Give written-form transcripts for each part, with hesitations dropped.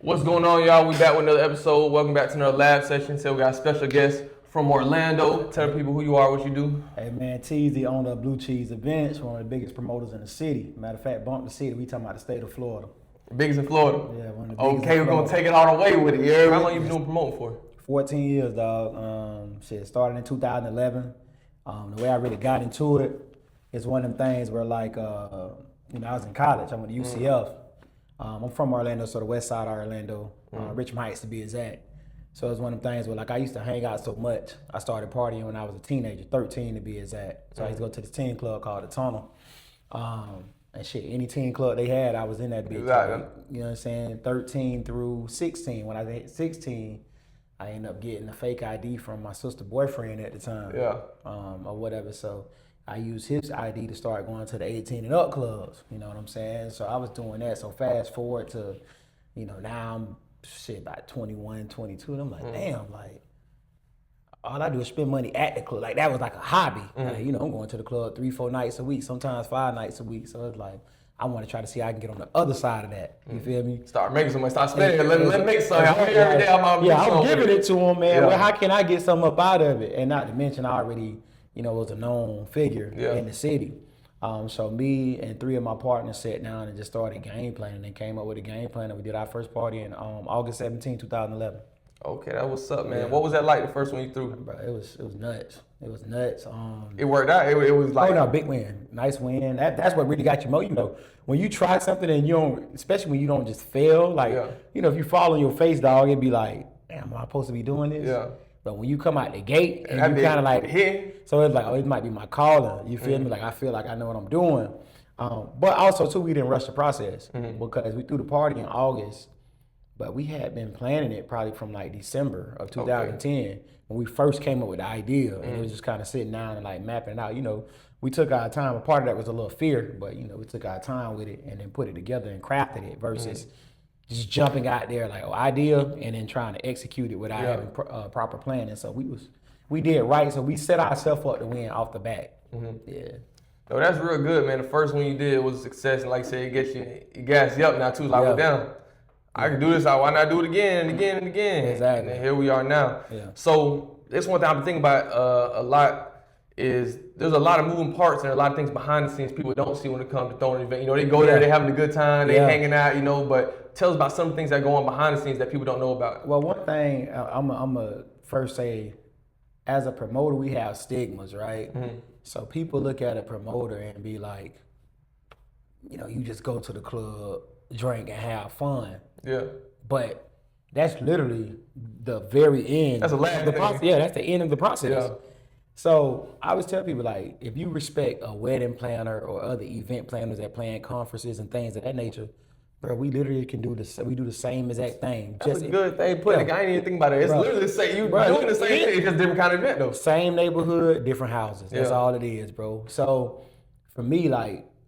What's going on, y'all? We back with another episode. Welcome back to another lab session. So we got a special guest from Orlando. Tell people who you are, what you do. Hey man, Teezy, owner of Blue Cheese Events, one of the biggest promoters in the city. Matter of fact, bump the city. We talking about the state of Florida. Biggest in Florida. Yeah, one of the biggest. Okay, we're gonna take it all the way with it. Yeah. How long you been doing promoting for? 14 years, dog. Started in 2011. The way I really got into it is one of them things where I was in college. I went to UCF. I'm from Orlando, so the west side of Orlando, Richmond Heights to be exact. So it's one of them things where I used to hang out so much. I started partying when I was a teenager, 13 to be exact. So I used to go to this teen club called the Tunnel. And shit, any teen club they had, I was in that bitch. Exactly. You know what I'm saying? 13 through 16. When I hit 16, I ended up getting a fake ID from my sister's boyfriend at the time. Yeah. Or whatever. So I used his ID to start going to the 18 and up clubs. You know what I'm saying? So I was doing that. So fast forward to, now I'm about 21, 22. And I'm like, damn, all I do is spend money at the club. That was like a hobby. I'm going to the club 3-4 nights a week, sometimes 5 nights a week. So it's like, I want to try to see how I can get on the other side of that. You feel me? Start making some money. Start spending. Let make some. I'm here every day. I'm giving it to him, man. Yeah. Well, how can I get something up out of it? And not to mention, I already, was a known figure in the city. So me and 3 of my partners sat down and just started game planning and came up with a game plan. And we did our first party in August 17, 2011. Okay, that was up, man. Yeah. What was that like the first one you threw? Bro, it was nuts. It was nuts. It worked out. It was like big win, nice win. That's what really got you when you try something and you don't, especially when you don't just fail. If you fall on your face, dog, it'd be like, damn, am I supposed to be doing this? Yeah. But when you come out the gate and you kind of hit, so it's like, it might be my calling. You feel me? I feel like I know what I'm doing. But also too, we didn't rush the process because we threw the party in August. But we had been planning it probably from December of 2010 when we first came up with the idea. And it was just kind of sitting down and mapping it out. We took our time. A part of that was a little fear, but we took our time with it and then put it together and crafted it versus just jumping out there idea and then trying to execute it without having proper planning. So we did right. So we set ourselves up to win off the bat. Yeah. No, that's real good, man. The first one you did was a success, and like I said, it gas you up now too. Well, damn, I can do this. Why not do it again and again and again? Exactly. And here we are now. Yeah. So this one thing I've been thinking about a lot is there's a lot of moving parts and a lot of things behind the seenes people don't see when it comes to throwing an event. They go there, they having a good time, they hanging out, but tell us about some things that go on behind the scenes that people don't know about. Well, one thing I'm gonna first say, as a promoter, we have stigmas, right? So people look at a promoter and be like, you just go to the club, drink, and have fun. Yeah. But that's literally the very end. That's the last thing. Yeah, that's the end of the process. Yeah. So I always tell people, if you respect a wedding planner or other event planners that plan conferences and things of that nature, bro, we literally can do this. We do the same exact thing. That's a good thing. I ain't even think about it. It's literally the same. You're doing the same thing. It's just different kind of event, though. Same neighborhood, different houses. That's all it is, bro. So for me,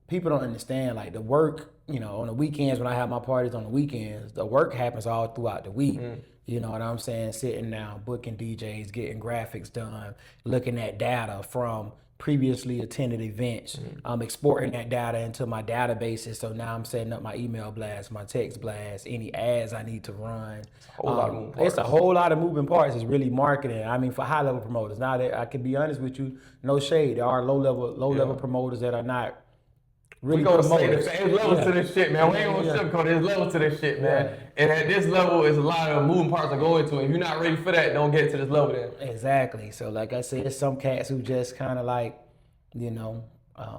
people don't understand, the work, on the weekends when I have my parties on the weekends, the work happens all throughout the week. You know what I'm saying? Sitting down, booking DJs, getting graphics done, looking at data from previously attended events. I'm exporting that data into my databases. So now I'm setting up my email blast, my text blast, any ads I need to run. It's a whole lot of moving parts. It's really marketing. I mean, for high level promoters. Now that I can be honest with you, no shade. There are low level promoters that are not really we gonna say there's levels to this shit, man. We ain't gonna sugarcoat it. There's levels to this shit, man. And at this level, it's a lot of moving parts that go into it. If you're not ready for that, don't get to this level then. Exactly. So like I said, there's some cats who just kind of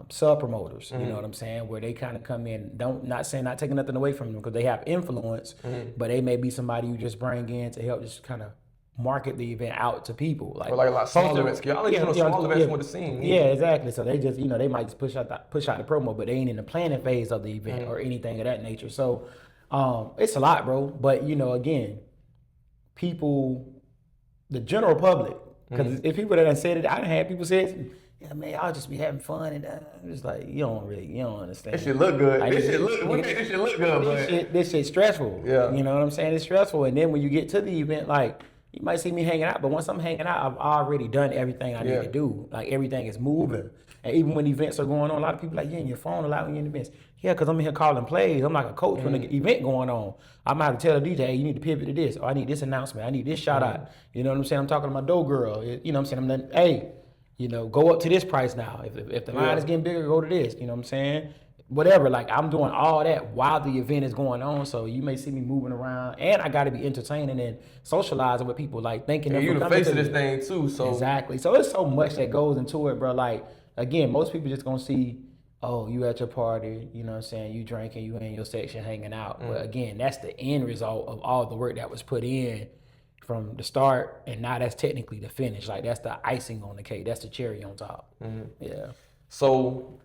sub promoters. You know what I'm saying? Where they kind of come in, not taking nothing away from them because they have influence, but they may be somebody you just bring in to help just kind of market the event out to people, or a lot of small events. Y'all ain't doing small events with the scene. Yeah, exactly. So they just, they might just push out the promo, but they ain't in the planning phase of the event or anything of that nature. So it's a lot, bro. But again, people, the general public, because if people that done said it, I done had people say it. Yeah, man, I'll just be having fun, and I'm just like, you don't understand. This shit look good. This shit look good, but this shit stressful. Yeah, you know what I'm saying? It's stressful, and then when you get to the event, you might see me hanging out, but once I'm hanging out, I've already done everything I need to do. Everything is moving. And even when events are going on, a lot of people like, you in your phone a lot when you're in events. Yeah, because I'm in here calling plays. I'm like a coach when the event going on. I might have to tell the DJ, hey, you need to pivot to this. Or I need this announcement. I need this shout out. You know what I'm saying? I'm talking to my dough girl. You know what I'm saying? I'm like, hey, you know, go up to this price now. If the line is getting bigger, go to this. You know what I'm saying? Whatever, like I'm doing all that while the event is going on. So you may see me moving around, and I got to be entertaining and socializing with people, like thinking. And you the face of this thing too, so exactly. So it's so much that goes into it, bro. Like again, most people just gonna see, oh, you at your party, you know what I'm saying? You drinking, you in your section hanging out. But again, that's the end result of all the work that was put in from the start, and now that's technically the finish. Like that's the icing on the cake. That's the cherry on top. Yeah. So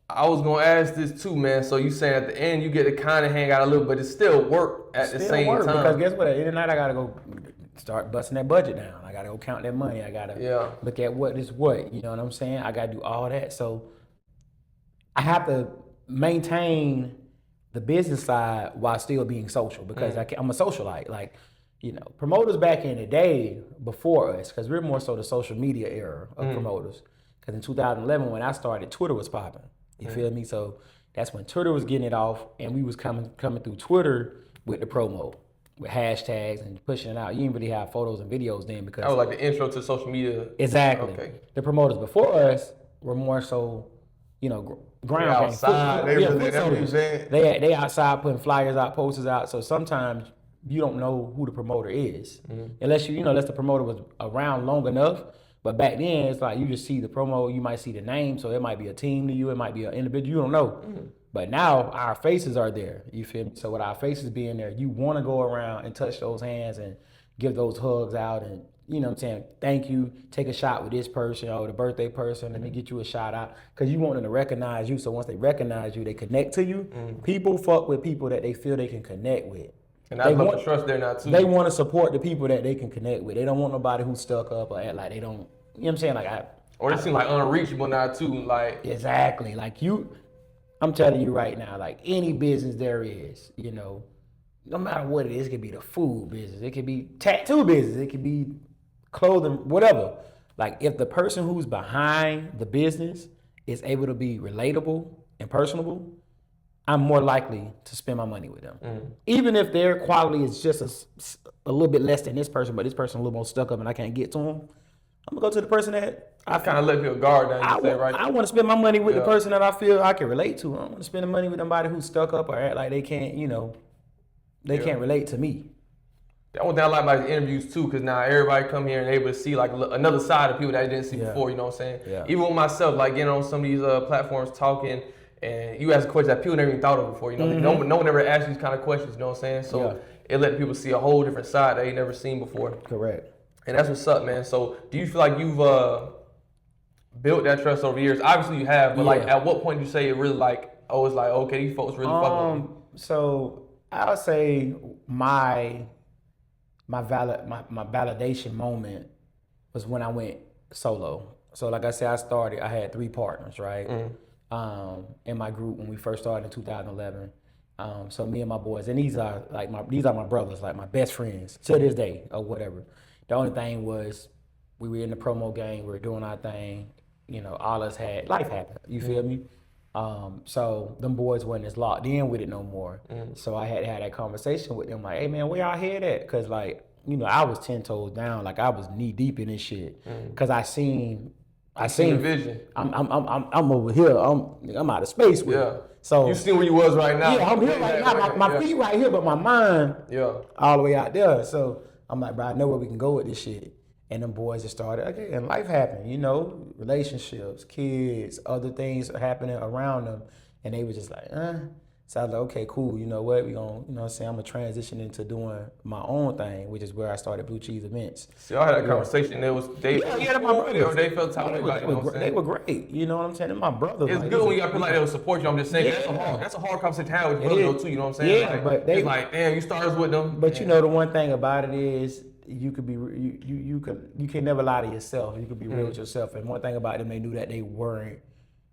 I was gonna ask this too, man. So you saying at the end you get to kind of hang out a little, but it's still work at the same time. Because guess what? At the end of the night, I gotta go start busting that budget down. I gotta go count that money. I gotta look at what is what. You know what I'm saying? I gotta do all that. So I have to maintain the business side while still being social, because I'm a socialite. Like, you know, promoters back in the day before us, because we're more so the social media era of promoters. Because in 2011, when I started, Twitter was popping. You feel me? So that's when Twitter was getting it off, and we was coming through Twitter with the promo, with hashtags and pushing it out. You didn't really have photos and videos then, because that was like the intro to social media. Exactly. Okay. The promoters before us were more so, you know, ground outside. They outside putting flyers out, posters out. So sometimes you don't know who the promoter is, unless unless the promoter was around long enough. But back then, it's like you just see the promo, you might see the name, so it might be a team to you, it might be an individual, you don't know. But now our faces are there, you feel me? So with our faces being there, you want to go around and touch those hands and give those hugs out and, you know what I'm saying, thank you, take a shot with this person or the birthday person, let me get you a shout out, because you want them to recognize you. So once they recognize you, they connect to you. People fuck with people that they feel they can connect with. And I love the trust there now too. They want to support the people that they can connect with. They don't want nobody who's stuck up or act like they don't. You know what I'm saying? Like or they seem like unreachable now too. Like exactly. Like I'm telling you right now. Like any business there is, you know, no matter what it is, it could be the food business, it could be tattoo business, it could be clothing, whatever. Like if the person who's behind the business is able to be relatable and personable, I'm more likely to spend my money with them. Even if their quality is just a little bit less than this person, but this person a little more stuck up and I can't get to them, I'm gonna go to the person that I kind of let people guard down. I want to spend my money with the person that I feel I can relate to. I don't want to spend the money with somebody who's stuck up or act like they can't, they can't relate to me. That one thing I like about the interviews too, because now everybody come here and able to see like another side of people that they didn't see before. You know what I'm saying? Yeah. Even with myself, like getting on some of these platforms talking. And you ask questions that people never even thought of before. You know, no one ever asked these kind of questions. You know what I'm saying? So it let people see a whole different side they ain't never seen before. Correct. And that's what's up, man. So do you feel like you've built that trust over the years? Obviously you have, but like at what point do you say it really like, oh, it's like, okay, these folks really fucking with me? So I would say my validation moment was when I went solo. So like I said, I had 3 partners, right? In my group when we first started in 2011. So me and my boys, and these are my brothers, like my best friends to this day or whatever. The only thing was we were in the promo game, we were doing our thing, all us had life happened. You feel me? So them boys wasn't as locked in with it no more. So I had to have that conversation with them, like, hey man, where y'all head at? Cause like, I was 10 toes down, like I was knee deep in this shit. Cause I seen the vision. I'm over here. I'm out of space with it. So you see where you was right now. Yeah, I'm here right now. My feet right here, but my mind all the way out there. So I'm like, bro, I know where we can go with this shit. And them boys just started, okay, and life happened, relationships, kids, other things are happening around them. And they were just like, So I was like, okay, cool. You know what? We gonna, I'm gonna transition into doing my own thing, which is where I started Blue Cheese Events. See, I had that conversation. They felt talking about it. They were great. You know what I'm saying? They're my brothers. It's good when you got people like that will support you. I'm just saying that's a hard conversation to have with your brother too. You know what I'm saying? Yeah, but it's like, damn, you started with them. But the one thing about it is you could be you can never lie to yourself. You could be real with yourself. And one thing about them, they knew that they weren't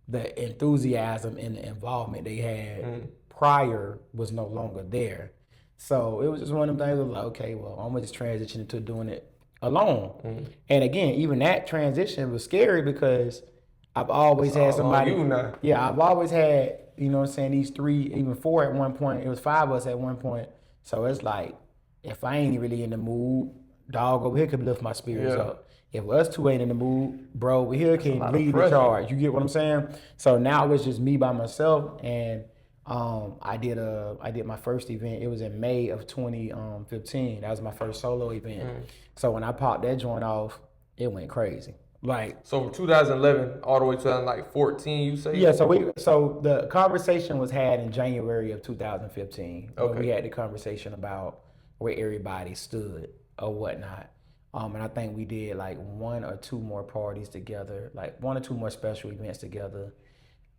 the enthusiasm and the involvement they had prior was no longer there. So it was just one of them things. I was like, okay, well, I'm gonna just transition into doing it alone. And again, even that transition was scary because I've always had somebody. You now. Yeah, I've always had, you know what I'm saying, these 3, even 4 at one point. It was 5 of us at one point. So it's like, if I ain't really in the mood, dog over here could lift my spirits up. If us 2 ain't in the mood, bro over here can lead the charge. You get what I'm saying? So now it's just me by myself, and I did my first event. It was in May of 2015. That was my first solo event. So when I popped that joint off, it went crazy. Like, so from 2011 all the way to 2014, you say? Yeah, so the conversation was had in January of 2015. Okay. We had the conversation about where everybody stood or whatnot. And I think we did like 1 or 2 more parties together, like 1 or 2 more special events together.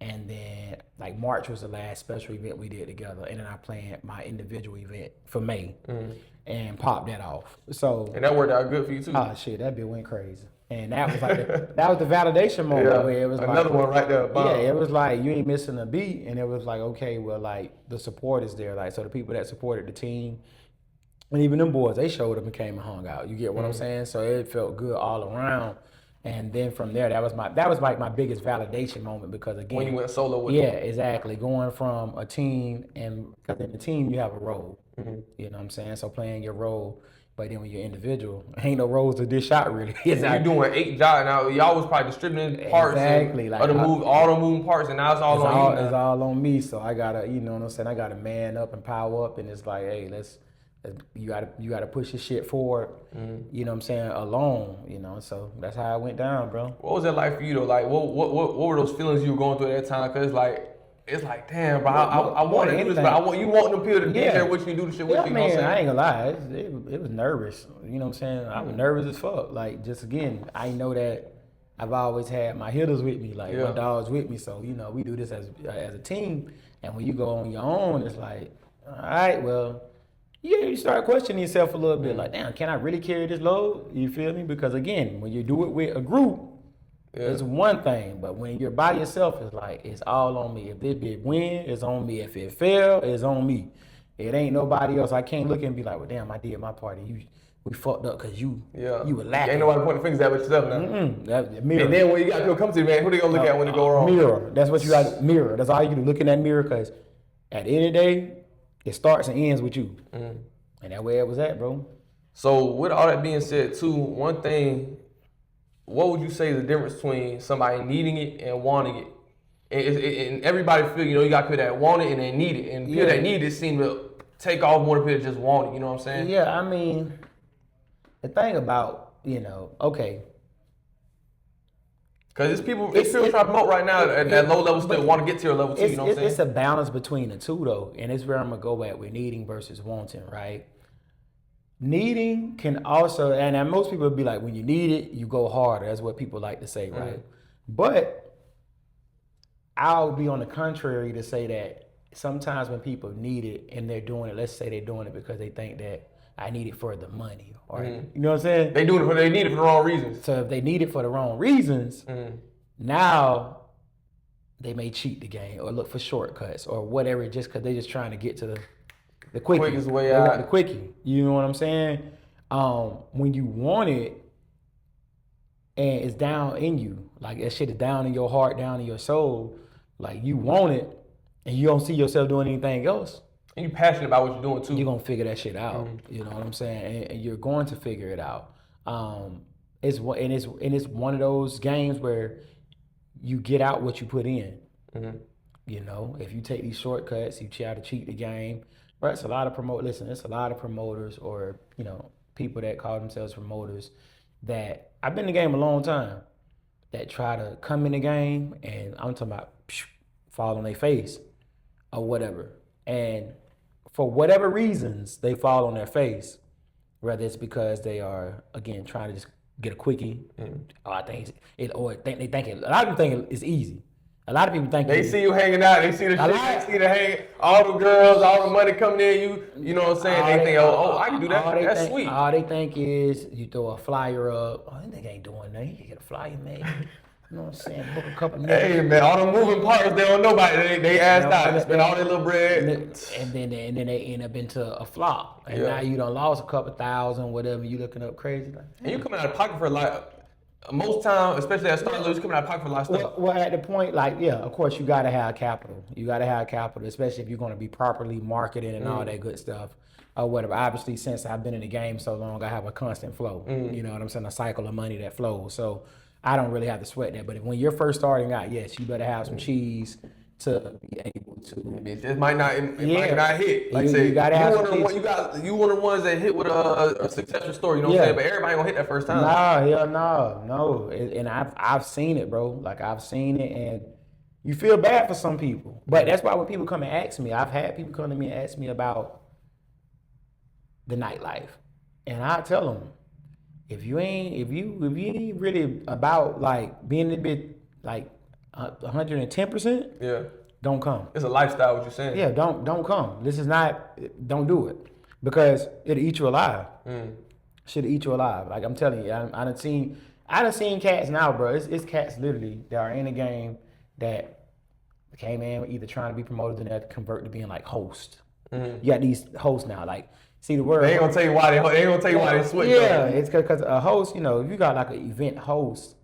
And then like March was the last special event we did together. And then I planned my individual event for May and popped that off. So, and that worked out good for you too. Oh shit, that bit went crazy. And that was like that was the validation moment where it was another one right there. Bomb. Yeah, it was like you ain't missing a beat, and it was like, okay, well, like the support is there, like so the people that supported the team, and even them boys, they showed up and came and hung out. You get what I'm saying? So it felt good all around. And then from there, that was like my biggest validation moment, because again, when you went solo with them. Exactly, going from a team, and because in the team you have a role, you know what I'm saying? So playing your role. But then when you're individual, ain't no roles to dish out really. You're doing 8 jobs now. Y'all was probably distributing parts, exactly, like all the moving parts, and now it's all on you. It's all on me. So I gotta, you know what I'm saying? I gotta man up and power up, and it's like, hey, you gotta push your shit forward. You know what I'm saying? Alone, you know. So that's how it went down, bro. What was that like for you though? Like, what were those feelings you were going through at that time? Cause it's like, damn, bro, I want to do this, but you want them people to be there with you, do the shit with you. Man, I ain't gonna lie, it was nervous. You know what I'm saying? I was nervous as fuck. Like, just again, I know that I've always had my hitters with me, like my dogs with me. So, you know, we do this as a team. And when you go on your own, it's like, all right, well, you start questioning yourself a little bit. Like, damn, can I really carry this load? You feel me? Because again, when you do it with a group, it's one thing, but when you're by yourself, it's like, it's all on me. If this big win, it's on me. If it fail, it's on me. It ain't nobody else. I can't look and be like, well, damn, I did my part. We fucked up because you were lacking. Ain't nobody pointing fingers at yourself now. Mirror. And then when you got people come to you, man, who they gonna look at when it go wrong? Mirror. That's what you got. Mirror. That's all you can do. Look in that mirror, because at the end of the day, it starts and ends with you. And that way it was at, bro. So with all that being said, too, one thing. What would you say is the difference between somebody needing it and wanting it? And everybody feel, you know, you got people that want it and they need it. And people that need it seem to take off more than people that just want it. You know what I'm saying? Yeah, I mean, the thing about, you know, okay. Because it's people trying to promote right now at that low level still want to get to your level too, you know what I'm saying? It's a balance between the two, though. And it's where I'm going to go at with needing versus wanting, right? Needing can also, and most people would be like, when you need it, you go harder. That's what people like to say, right? But I'll be on the contrary to say that sometimes when people need it and they're doing it, let's say they're doing it because they think that I need it for the money, or you know what I'm saying? They need it for the wrong reasons. So if they need it for the wrong reasons, now they may cheat the game or look for shortcuts or whatever, just because they're just trying to get to the quickest way out. They want the quickie. You know what I'm saying? When you want it and it's down in you, like that shit is down in your heart, down in your soul, like you want it and you don't see yourself doing anything else. And you're passionate about what you're doing too. You're gonna figure that shit out. You know what I'm saying? And you're going to figure it out. It's one of those games where you get out what you put in. You know, if you take these shortcuts, you try to cheat the game. Right, it's a lot of promoters or, you know, people that call themselves promoters that I've been in the game a long time that try to come in the game and I'm talking about fall on their face or whatever. And for whatever reasons they fall on their face, whether it's because they are, again, trying to just get a quickie, or they think it, a lot of people think it's easy. A lot of people think they see you hanging out, they see the shit, they see the hang, all the girls, all the money coming in, you know what I'm saying? They think, oh, I can do that. That's sweet. All they think is you throw a flyer up. Oh, that nigga ain't doing nothing. You can get a flyer made. You know what I'm saying? Book a couple niggas. Hey man, all the moving parts, they don't know about it. They asked out, they spend all their little bread. And then they end up into a flop. And now you done lost a couple thousand, whatever, you looking up crazy. Like, and you coming out of pocket for most time, especially at start, you're coming out of pocket for a lot of stuff. Well, at the point, like, yeah, of course, you got to have capital. You got to have capital, especially if you're going to be properly marketed and all that good stuff or whatever. Obviously, since I've been in the game so long, I have a constant flow. You know what I'm saying? A cycle of money that flows. So I don't really have to sweat that. But when you're first starting out, yes, you better have some cheese to be able to. It might not hit. Like you gotta have some cheese. You one of the ones that hit with a successful story. You know what I'm saying? But everybody gonna hit that first time. No. And I've seen it, bro. Like I've seen it, and you feel bad for some people. But that's why when people come and ask me, I've had people come to me and ask me about the nightlife, and I tell them, if you ain't really about like being a bit like 110%, yeah, don't come. It's a lifestyle. What you're saying? Yeah, don't come. This is not. Don't do it because it'll eat you alive. Should eat you alive. Like I'm telling you, I done seen cats now, bro. It's cats literally that are in the game that came in either trying to be promoted and they had to convert to being like host. You got these hosts now, like. See the word. They ain't gonna tell you why they switch. Yeah, it's because a host, you know, if you got like an event host,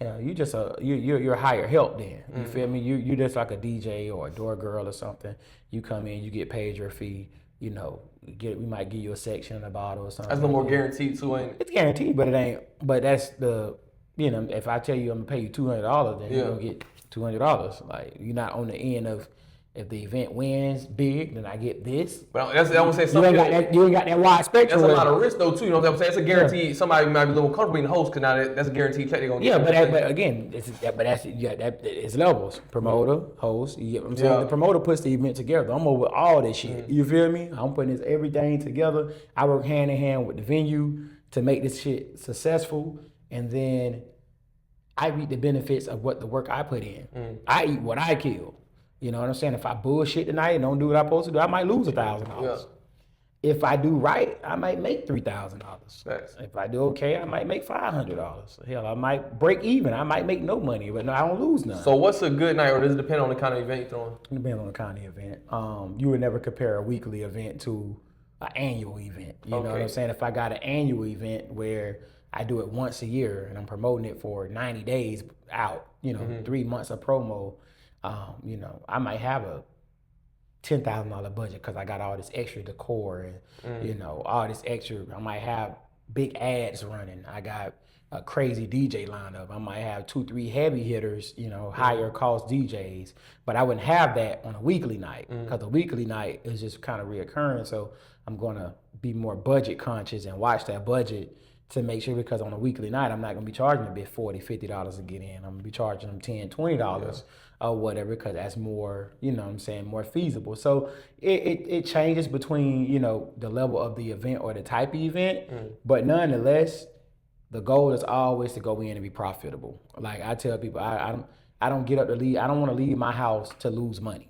you know, you just you're higher help then. You feel me? You just like a DJ or a door girl or something. You come in, you get paid your fee. You know, we might give you a section in the bottle or something. That's no more guaranteed too, ain't it? It's guaranteed, but it ain't. But that's the, you know, if I tell you I'm gonna pay you $200, then you're gonna get $200. Like you're not on the end of. If the event wins big, then I get this. But I would say something. You ain't got that wide spectrum. That's a lot of risk though too. You know what I'm saying? It's a guarantee. Yeah. Somebody might be a little comfortable being the host because now that's a guaranteed check they're gonna get. Yeah, but again, it's levels. Promoter, host. You get what I'm saying? The promoter puts the event together. I'm over all this shit. You feel me? I'm putting everything together. I work hand in hand with the venue to make this shit successful, and then I reap the benefits of what the work I put in. I eat what I kill. You know what I'm saying? If I bullshit tonight and don't do what I'm supposed to do, I might lose $1,000. Yeah. If I do right, I might make $3,000. If I do okay, I might make $500. Hell, I might break even. I might make no money, but no, I don't lose none. So what's a good night, or does it depend on the kind of event you're throwing? It depends on the kind of event. You would never compare a weekly event to an annual event. You know what I'm saying? If I got an annual event where I do it once a year and I'm promoting it for 90 days out, 3 months of promo, you know, I might have a $10,000 budget because I got all this extra decor and, you know, all this extra. I might have big ads running. I got a crazy DJ lineup. I might have 2-3 heavy hitters, you know, higher cost DJs. But I wouldn't have that on a weekly night because a weekly night is just kind of reoccurring. So I'm going to be more budget conscious and watch that budget to make sure, because on a weekly night, I'm not going to be charging a bit $40, $50 to get in. I'm going to be charging them $10, $20 or whatever, because that's more, you know what I'm saying, more feasible. So it changes between, you know, the level of the event or the type of event. But nonetheless, the goal is always to go in and be profitable. Like I tell people, I don't get up to leave. I don't want to leave my house to lose money.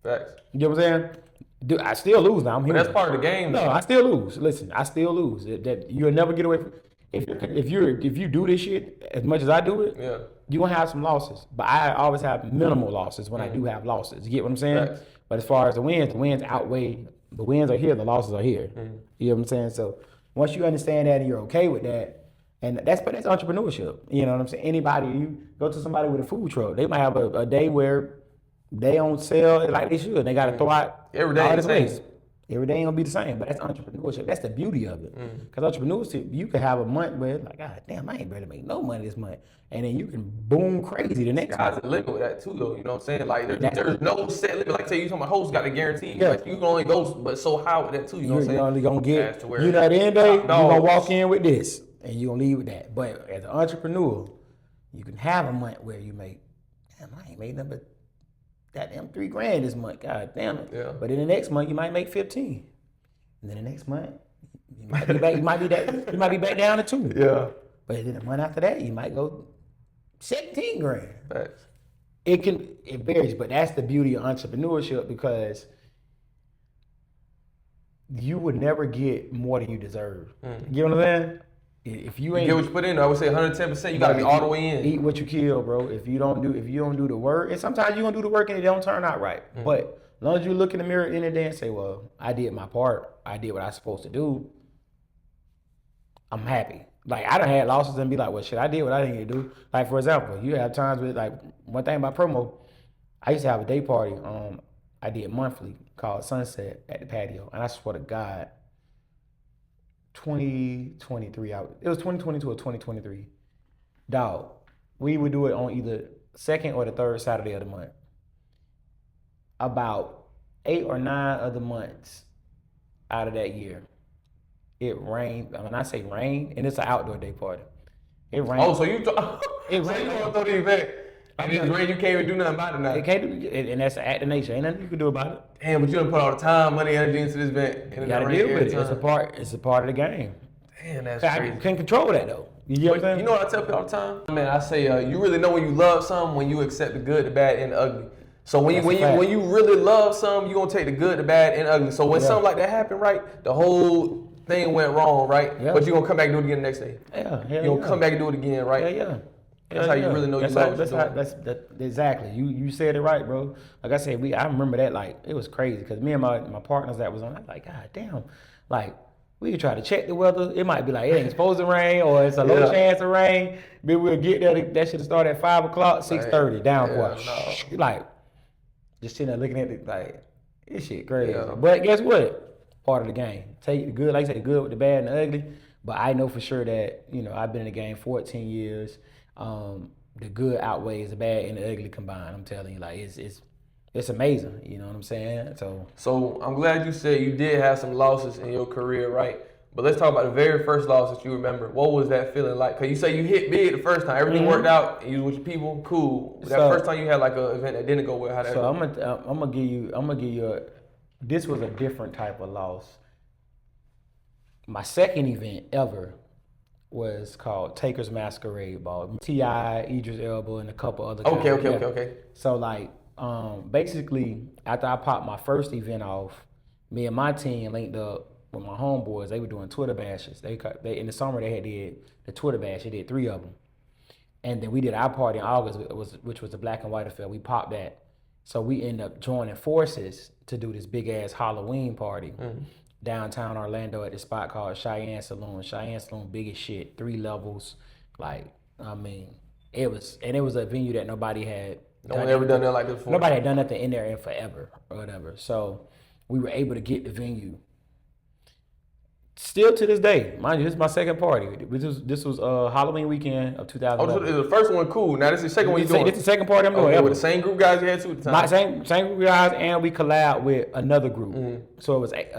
Facts. You know what I'm saying? Dude, I still lose now. I'm here. But that's part of the game. No, I still lose. Listen, I still lose. That you'll never get away from. If you do this shit as much as I do it, you're gonna have some losses. But I always have minimal losses when I do have losses. You get what I'm saying? Right. But as far as the wins outweigh. The wins are here, the losses are here. You know what I'm saying? So once you understand that and you're okay with that, and that's entrepreneurship. You know what I'm saying? Anybody, you go to somebody with a food truck, they might have a day where they don't sell it like they should. They got to throw out every day. All this waste. Every day ain't gonna be the same, but that's entrepreneurship. That's the beauty of it. Because entrepreneurship, you can have a month where like, God damn, I ain't ready to make no money this month, and then you can boom crazy the next month. Guys limit with that too, though. You know what I'm saying? Like there's no set limit. Like say you talking about host got a guarantee. Yeah. Like you can only go, but so high with that too. You know what I'm saying? You're only gonna get. You know, at the end of the day, you're gonna walk in with this, and you're gonna leave with that. But as an entrepreneur, you can have a month where you make, damn, I ain't made nothing but goddamn $3,000 this month. God damn it. Yeah. But in the next month, you might make 15. And then the next month, you might be back. You might be back down to 2. Yeah. But then the month after that, you might go $17,000. Thanks. It varies, but that's the beauty of entrepreneurship, because you would never get more than you deserve. You know what I'm saying? If you ain't get what you put in, I would say 110%. You gotta be all the way in. Eat what you kill, bro. If you don't do the work, and sometimes you're gonna do the work and it don't turn out right. But as long as you look in the mirror at the end of the day and say, well, I did my part. I did what I was supposed to do. I'm happy. Like, I done had losses and be like, well, shit, I did what I needed to do. Like, for example, you have times with, like, one thing about promo, I used to have a day party I did monthly called Sunset at the patio. And I swear to God, 2023, it was 2022 or 2023. Dog, we would do it on either second or the third Saturday of the month. About 8 or 9 of the months out of that year, it rained. When I say rain, and it's an outdoor day party. It rained. Oh, so you gonna throw the event, and it's rain, you can't even do nothing about it now. It can't do, and that's an act of nature. Ain't nothing you can do about it. Damn, but you done put all the time, money, energy into this event. You gotta deal with it. It's a part of the game. Damn, that's I crazy. can't control that though. You know what I'm saying? You know what I tell people all the time? Man, I say you really know when you love something when you accept the good, the bad, and the ugly. So when you really love something, you gonna take the good, the bad, and the ugly. So when something like that happened, right, the whole thing went wrong, right? Yeah. But you gonna come back and do it again the next day. Yeah. You gonna come back and do it again, right? Yeah. That's how you really know you love exactly. You said it right, bro. Like I said, I remember that, like, it was crazy because me and my partners that was on, I was like, God damn, like, we could try to check the weather. It might be like, it ain't supposed to rain or it's a low chance of rain. But we'll get there. That should start at 5 o'clock, 6:30, downpour. No. Like, just sitting there looking at it like, this shit crazy. Yeah. But guess what? Part of the game. Take the good, like I said, the good with the bad and the ugly. But I know for sure that, I've been in the game 14 years. The good outweighs the bad and the ugly combined. I'm telling you, like, it's amazing. You know what I'm saying? So I'm glad you said you did have some losses in your career, right? But let's talk about the very first loss that you remember. What was that feeling like? Because you say you hit big the first time. Everything worked out and you was with your people, cool. That first time you had like an event that didn't go well, how that go? I'm gonna give you this was a different type of loss. My second event ever was called Taker's Masquerade Ball. T.I., Idris Elba, and a couple other guys. Okay. So like, basically, after I popped my first event off, me and my team linked up with my homeboys. They were doing Twitter bashes. They in the summer they did the Twitter bash. They did 3 of them, and then we did our party in August, which was the Black and White affair. We popped that, so we ended up joining forces to do this big ass Halloween party. Downtown Orlando at this spot called Cheyenne Saloon. Cheyenne Saloon, big as shit, 3 levels. Like, I mean, it was a venue that nobody had. No one ever done that like this before. Nobody had done nothing in there in forever or whatever. So we were able to get the venue. Still to this day, mind you, this is my second party. This was Halloween weekend of 2011. Oh, so the first one cool. Now this is the second one you doing. This is the second party I'm doing. Okay, with the same group guys you had too at the time. Same group guys, and we collabed with another group. So it was 8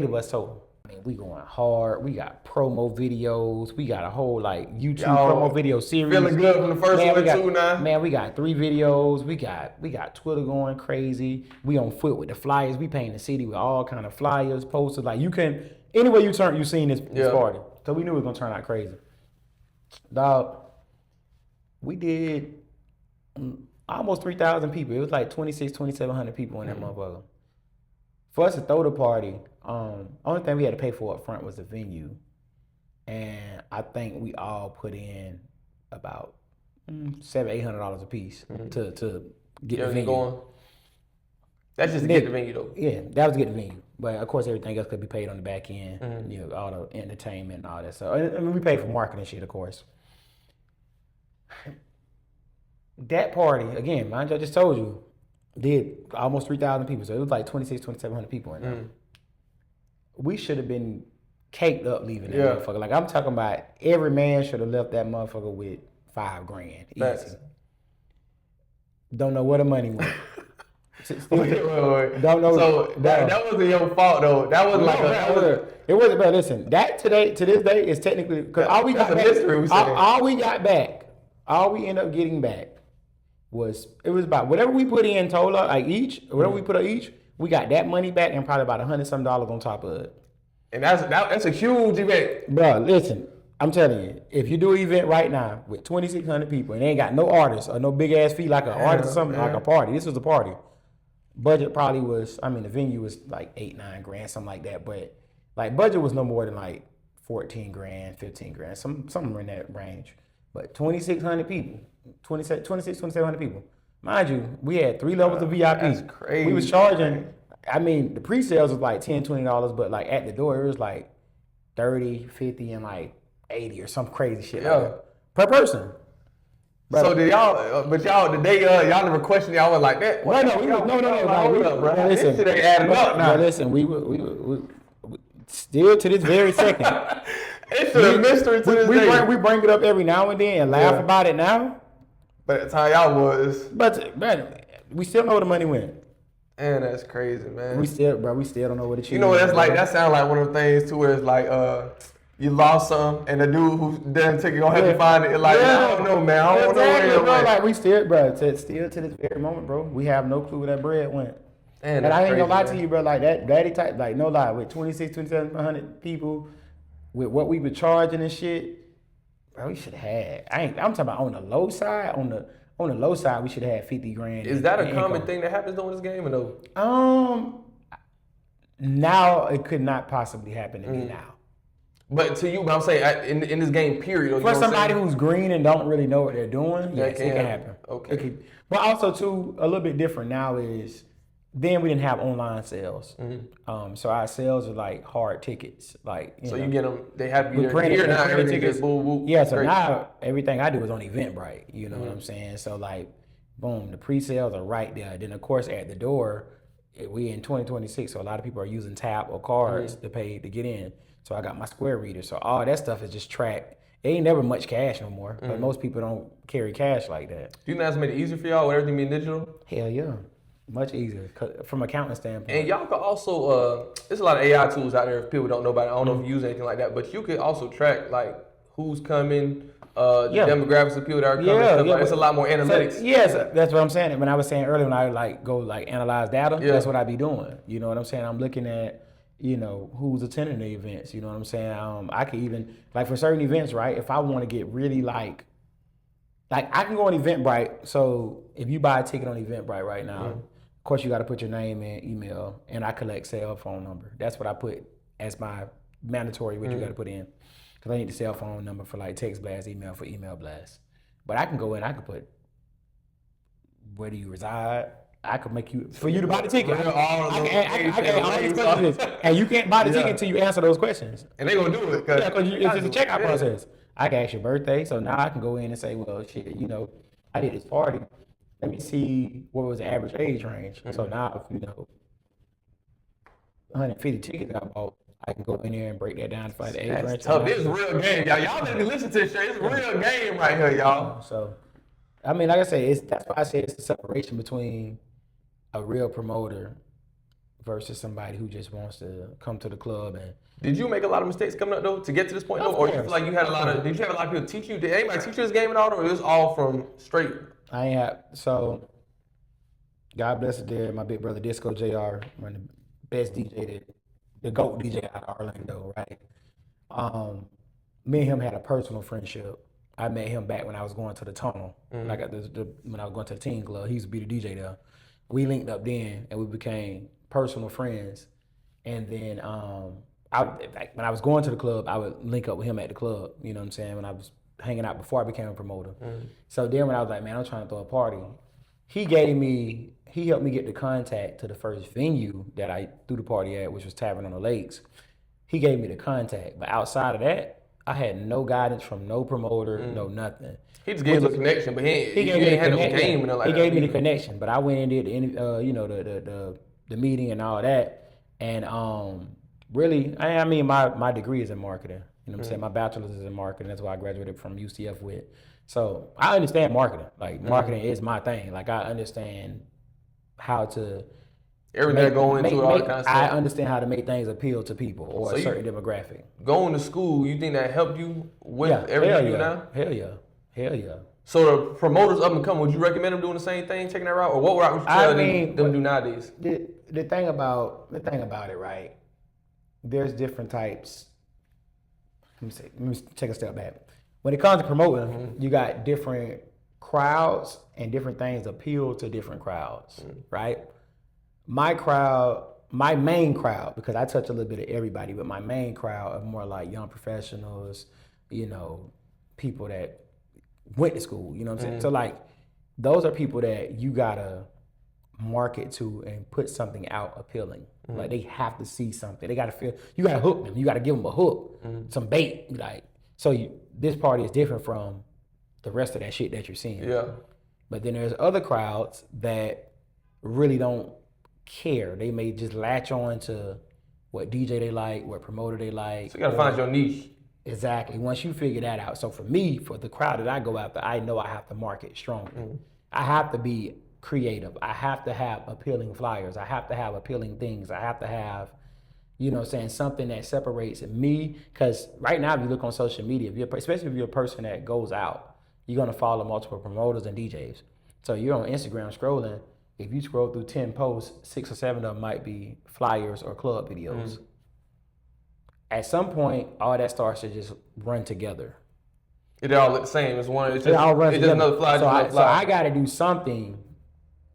of us total. I mean, we going hard. We got promo videos. We got a whole like YouTube promo video series. Feeling good from the first one too now. Man, we got 3 videos. We got Twitter going crazy. We on foot with the flyers. We painting the city with all kind of flyers, posters. Like, you can anywhere you turn, you seen this party. So we knew it was gonna turn out crazy. Dog, we did almost 3,000 people. It was like 2,700 people in that motherfucker. For us to throw the party, only thing we had to pay for up front was the venue. And I think we all put in about $700-800 a piece to get the venue going. That's just to get the venue though. Yeah, that was to get the venue. But of course everything else could be paid on the back end, all the entertainment and all that. So I mean, we paid for marketing shit, of course. That party, again, mind you, I just told you, did almost 3,000 people. So it was like 2,700 people in there. We should have been caked up leaving that motherfucker. Like, I'm talking about every man should have left that motherfucker with $5,000. Easy. Don't know where the money went. Wait. Don't know. So that wasn't your fault though. That was it wasn't. But listen, that to this day is technically because all we got back, all we ended up getting back was about whatever we put in total, like each, whatever we put up each, we got that money back and probably about $100-some on top of it. And that's a huge event, bro. Listen, I'm telling you, if you do an event right now with 2,600 people and they ain't got no artists or no big ass fee like an artist or something, like a party. This was a party. Budget probably was, I mean, the venue was like $8-9 grand, something like that. But like budget was no more than like 14 grand, 15 grand, somewhere in that range. But 2,600 people, 2,700 people. Mind you, we had 3 levels of VIP. That's crazy. We was charging, I mean, the pre-sales was like $10, $20, but like at the door, it was like 30, 50, and like $80 or some crazy shit like that per person. Brother. So did y'all? But y'all, y'all never questioned y'all was like that? No. Hold up, bro. Listen, this shit ain't adding up now. Listen, we still to this very second. It's a mystery to this day. We bring it up every now and then and laugh about it now. But that's how y'all was. But man, we still know where the money went. Man, that's crazy, man. We still don't know where the cheese. You know what that's like? That sounds like one of the things too, where it's like, you lost some, and the dude who didn't take it gonna help you find it. Like, I don't know, man. I don't know where it went. Like we still, bro, still to this very moment, bro. We have no clue where that bread went. Man, and I ain't gonna lie to you, bro. Like that daddy type, like no lie, with 2,700 people, with what we were charging and shit, bro, we should have had. I'm talking about on the low side, on the low side, we should have had 50 grand. Is that a common thing that happens during this game or no? Now it could not possibly happen to me now. But to you, but I'm saying in this game period. For somebody who's green and don't really know what they're doing, yes, it can happen. Okay. But also too, a little bit different now is then we didn't have online sales. So our sales are like hard tickets. Like you get them, they have to be here now. Everything just boom, boom. Yeah, so now everything I do is on Eventbrite. You know what I'm saying? So like, boom, the pre-sales are right there. Then of course at the door, we in 2026, so a lot of people are using tap or cards to pay to get in. So I got my Square reader. So all that stuff is just tracked. It ain't never much cash no more. But most people don't carry cash like that. Do you think that's made it easier for y'all with everything being digital? Hell yeah. Much easier from accounting standpoint. And y'all could also, there's a lot of AI tools out there if people don't know about it. I don't know if you use anything like that, but you could also track like who's coming, the demographics of people that are coming. Stuff like, it's a lot more analytics. So, yes, that's what I'm saying. When I was saying earlier, when I go analyze data, that's what I be doing. You know what I'm saying? I'm looking at, who's attending the events. You know what I'm saying? I could even, like for certain events, right? If I want to get really like I can go on Eventbrite. So if you buy a ticket on Eventbrite right now, of course you got to put your name and email, and I collect cell phone number. That's what I put as my mandatory, what you got to put in. Because I need the cell phone number for like text blast, email for email blast. But I can go in, I can put, where do you reside? I could make you, for you to buy the ticket. I can all these questions. And you can't buy the ticket until you answer those questions. And they're going to do it. Because it's a checkout process. I can ask your birthday, so now I can go in and say, well, shit, I did this party. Let me see what was the average age range. So now, if 150 tickets I bought, I can go in there and break that down to find the age range. Tough. This is a real game, y'all. Y'all need to listen to this shit. It's a real game right here, y'all. So, I mean, like I say, that's why I say it's the separation between a real promoter versus somebody who just wants to come to the club. And did you make a lot of mistakes coming up though to get to this point though, or you feel like you had a lot of? Did you have a lot of people teach you? Did anybody teach you this game at all, or it was all from straight? I ain't have. So, God bless it. There, my big brother Disco Jr., one of the best DJ, the GOAT DJ out of Orlando, right? Me and him had a personal friendship. I met him back when I was going to the tunnel, when I was going to the teen club. He used to be the DJ there. We linked up then, and we became personal friends. And then, when I was going to the club, I would link up with him at the club. You know what I'm saying? When I was hanging out before I became a promoter. So then, when I was like, man, I'm trying to throw a party, he helped me get the contact to the first venue that I threw the party at, which was Tavern on the Lakes. He gave me the contact, but outside of that, I had no guidance from no promoter, no nothing. He just gave me the connection, but he gave me the connection. He gave me the connection, but I went and did the meeting and all that, and really, I mean, my degree is in marketing. You know what I'm saying? My bachelor's is in marketing. That's why I graduated from UCF with. So I understand marketing. Like marketing is my thing. Like I understand how to. Everything that go into it, all that kind of stuff. I understand how to make things appeal to people or a certain demographic. Going to school, you think that helped you with everything you do now? Hell yeah. So the promoters up and coming, would you recommend them doing the same thing, taking that route, or what route would you tell them do nowadays? The thing about it, right? There's different types. Let me take a step back. When it comes to promoting, you got different crowds and different things appeal to different crowds, right? My main crowd, because I touch a little bit of everybody, but my main crowd are more like young professionals, people that went to school, you know what I'm saying? So like, those are people that you gotta market to and put something out appealing. Like they have to see something. They gotta feel, you gotta hook them. You gotta give them a hook, some bait. Like, So this party is different from the rest of that shit that you're seeing. Yeah. But then there's other crowds that really don't care. They may just latch on to what DJ they like, what promoter they like. So you gotta find your niche. Exactly. Once you figure that out. So for me, for the crowd that I go after, I know I have to market stronger. I have to be creative. I have to have appealing flyers. I have to have appealing things. I have to have, you know what I'm saying, something that separates me. Because right now, if you look on social media, especially if you're a person that goes out, you're going to follow multiple promoters and DJs. So you're on Instagram scrolling. If you scroll through 10 posts, 6 or 7 of them might be flyers or club videos. At some point, all that starts to just run together. They all look the same. It's just another flyer. So I got to do something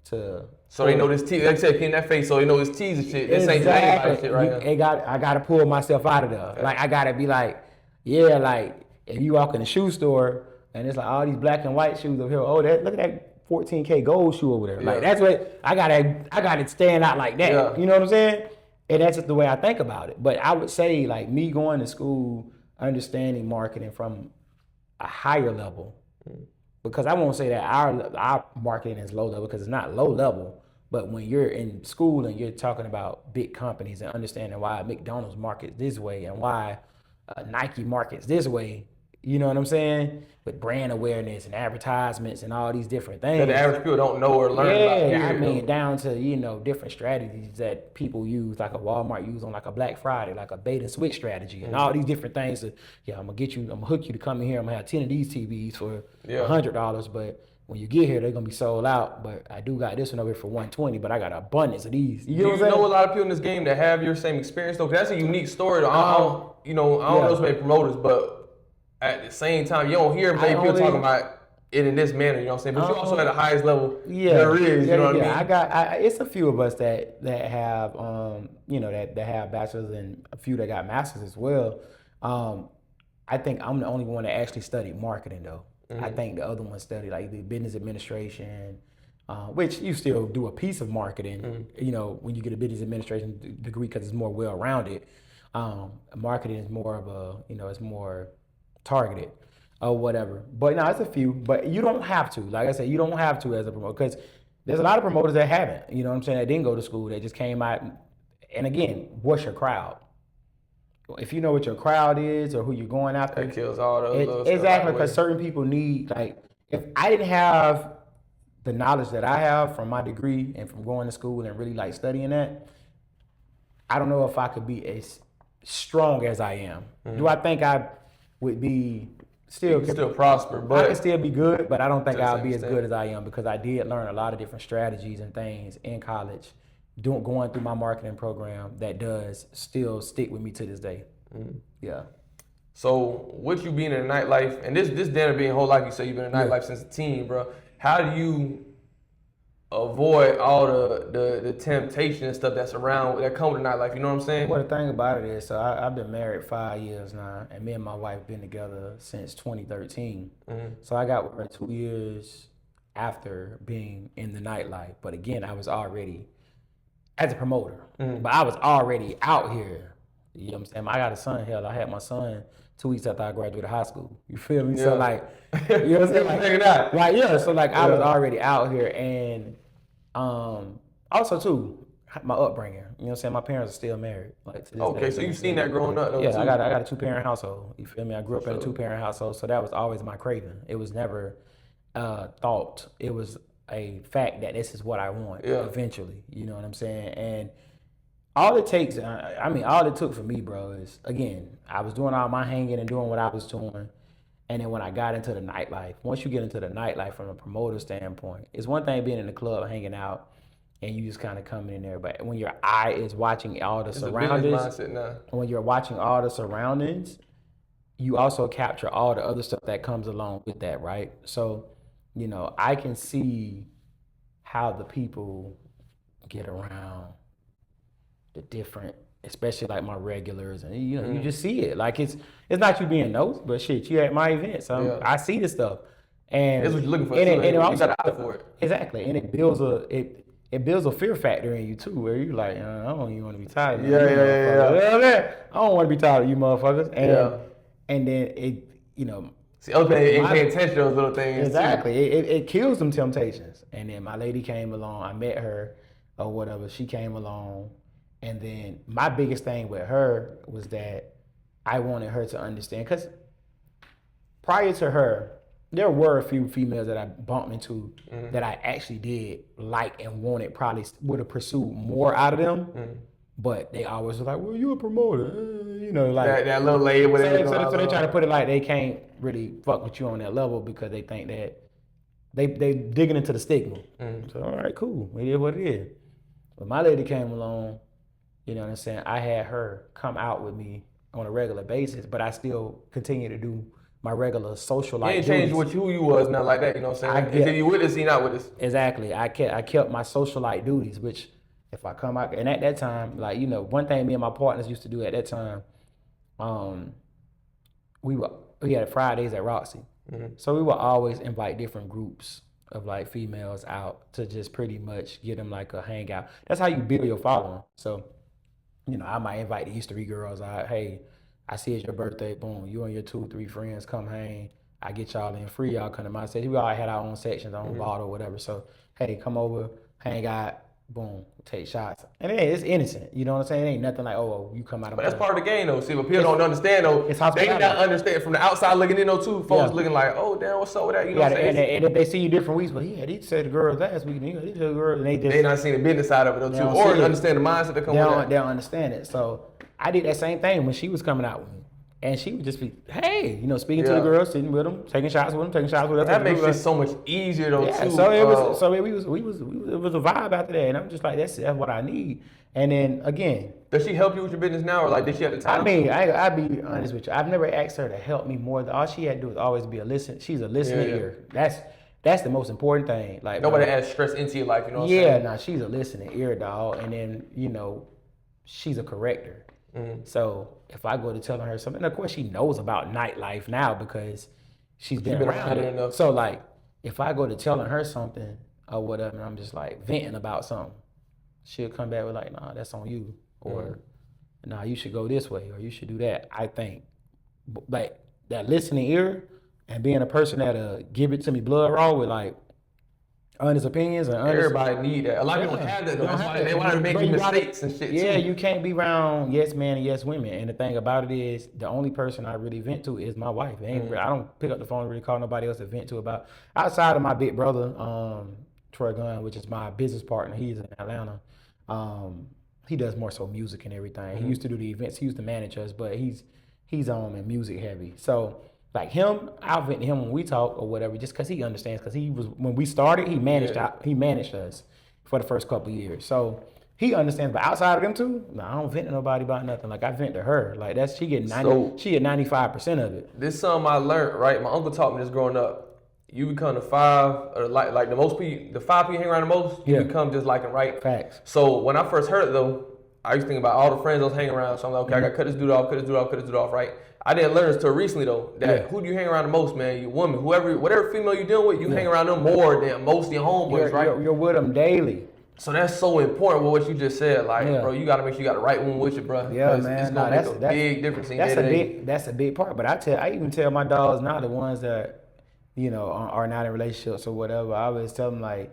to. So they know this Teezy. Like I said, in that face, so they know this Teezy shit. This ain't nightlife shit right now. I got to pull myself out of there. Like I got to be like, yeah, like if you walk in the shoe store and it's like all these black and white shoes over here. Oh, look at that 14K gold shoe over there. Like that's what I gotta stand out like that. Yeah. You know what I'm saying? And that's just the way I think about it. But I would say like me going to school, understanding marketing from a higher level, because I won't say that our marketing is low level because it's not low level. But when you're in school and you're talking about big companies and understanding why McDonald's markets this way and why Nike markets this way, you know what I'm saying? With brand awareness and advertisements and all these different things. That the average people don't know or learn about. Yeah, I mean, down to, you know, different strategies that people use, like a Walmart use on like a Black Friday, like a bait and switch strategy and all these different things. That, I'm going to hook you to come in here. I'm going to have 10 of these TVs for $100, but when you get here, they're going to be sold out. But I do got this one over here for $120, but I got an abundance of these. You know what I'm saying? You know a lot of people in this game that have your same experience, though? 'Cause that's a unique story. I don't know so many promoters, but at the same time, you don't hear people talking about it in this manner, you know what I'm saying? But you also at the highest level there is, you know what I mean? It's a few of us that have, that have bachelors and a few that got masters as well. I think I'm the only one that actually studied marketing, though. I think the other ones studied like the business administration, which you still do a piece of marketing, when you get a business administration degree because it's more well-rounded. Marketing is more of a, it's more targeted or whatever. But no, it's a few, but you don't have to. Like I said, you don't have to as a promoter because there's a lot of promoters that haven't, you know what I'm saying, that didn't go to school, that just came out. And again, what's your crowd? If you know what your crowd is or who you're going after. That kills all those. Exactly, because certain people need, like, if I didn't have the knowledge that I have from my degree and from going to school and really like studying that, I don't know if I could be as strong as I am. Do I think I would be still prosper, but I can still be good, but I don't think I'll be as good as I am because I did learn a lot of different strategies and things in college, going through my marketing program that does still stick with me to this day. Yeah. So with you being in the nightlife, and this damn being whole life, you say you've been in nightlife since a teen, bro. How do you avoid all the temptation and stuff that's around that come with nightlife? You know what I'm saying? Well, the thing about it is, so I've been married 5 years now, and me and my wife been together since 2013. So I got with her 2 years after being in the nightlife. But again, I was already as a promoter, but I was already out here. You know what I'm saying? I got a son. Hell, I had my son 2 weeks after I graduated high school. You feel me? Yeah. So like, you know what I'm saying? So like I was already out here, and also too, my upbringing. You know what I'm saying? My parents are still married. Like to this day, so you've seen that growing up, though. Yeah, too. I got a 2-parent household. You feel me? I grew up in a 2-parent household, so that was always my craving. It was never thought. It was a fact that this is what I want eventually. You know what I'm saying? And all it takes, all it took for me, bro, is, again, I was doing all my hanging and doing what I was doing. And then when I got into the nightlife, once you get into the nightlife from a promoter standpoint, it's one thing being in the club, hanging out, and you just kind of coming in there. But when your eye is watching all the surroundings, when you're watching all the surroundings, you also capture all the other stuff that comes along with that, right? So, I can see how the people get around the different, especially like my regulars, and you just see it. Like it's not you being nosy, but shit, you at my event, so I see this stuff, and that's what you're looking for. And also, you got to for it. Exactly, and it builds a fear factor in you too, where you like, I don't even want to be tired. Yeah. I don't want to be tired of you motherfuckers, and then See, okay, ain't paying attention to those little things. Exactly. It kills them temptations. And then my lady came along. I met her or whatever. She came along. And then my biggest thing with her was that I wanted her to understand. Because prior to her, there were a few females that I bumped into that I actually did like and wanted, probably would have pursued more out of them. But they always were like, well, you a promoter. Like that little label. So they try to put it like they can't really fuck with you on that level because they think that they digging into the stigma. So, all right, cool. It is what it is. But my lady came along, you know what I'm saying? I had her come out with me on a regular basis, but I still continue to do my regular social life. You ain't changed who you was, not like that, you know what I'm saying? If you with us, he not with us. Exactly. I kept my social life duties, which if I come out, and at that time, like, one thing me and my partners used to do at that time, we had Fridays at Roxy. So we would always invite different groups of like females out to just pretty much get them like a hangout. That's how you build your following. So, I might invite the Easter Egg girls out. Hey, I see it's your birthday. Boom, you and your 2-3 friends come hang. I get y'all in free. Y'all come to my section. We all had our own sections, our own bottle, whatever. So, hey, come over, hang out. Boom, take shots. And it's innocent. You know what I'm saying? It ain't nothing like, oh, you come out of. But that's part of the game, though. See, but people don't understand, though. They not understand from the outside looking in, though, too. Folks looking like, oh, damn, what's up with that? You know what I'm saying? And if they see you different weeks, well, yeah, they said the girls last week. These are the girls, and they not seeing the business side of it, though, too. Or understand the mindset that comes with that. They don't understand it. So I did that same thing when she was coming out with me. And she would just be, hey, speaking to the girls, sitting with them, taking shots with them. That makes it so much easier though, too. So it was a vibe after that, and I'm just like, that's what I need. And then again, does she help you with your business now, or like did she at the time? I mean, I'll be honest with you. I've never asked her to help me more. All she had to do is always be a listen. She's a listening ear. That's the most important thing. Like nobody adds stress into your life, you know what I'm saying? Yeah, she's a listening ear, dog. And then she's a corrector. So if I go to telling her something, and of course she knows about nightlife now because she's been around it enough. So like if I go to telling her something or whatever, and I'm just like venting about something, she'll come back with like, nah, that's on you, or nah, you should go this way, or you should do that. I think like that listening ear and being a person that'll give it to me blood raw with like honest opinions and everybody need that. A lot of people have that though. That's why they want to make mistakes and shit too. Yeah, you can't be around yes men and yes women. And the thing about it is, the only person I really vent to is my wife. I don't pick up the phone and really call nobody else to vent to about outside of my big brother, Troy Gunn, which is my business partner. He's in Atlanta. He does more so music and everything. He used to do the events. He used to manage us, but he's in music heavy. So. Like him, I'll vent to him when we talk or whatever, just because he understands. Because when we started, he managed us for the first couple of years, so he understands. But outside of them two, I don't vent to nobody about nothing. Like I vent to her, like she get 95% of it. This is something I learned, right? My uncle taught me this growing up. You become the five, or like the most people, the five people you hang around the most, you become just like them, right? Facts. So when I first heard it though, I used to think about all the friends I was hanging around. So I'm like, okay, I got to cut this dude off, right? I didn't learn this till recently though. That who do you hang around the most, man? Your woman, whatever female you're dealing with, you hang around them more than most of your homeboys, right? You're with them daily. So that's so important with what you just said. Like, bro, you got to make sure you got the right one with you, bro. Yeah, man. It's gonna make a big difference in that's day. That's a big part. But I even tell my dogs now, the ones that are not in relationships or whatever. I always tell them like,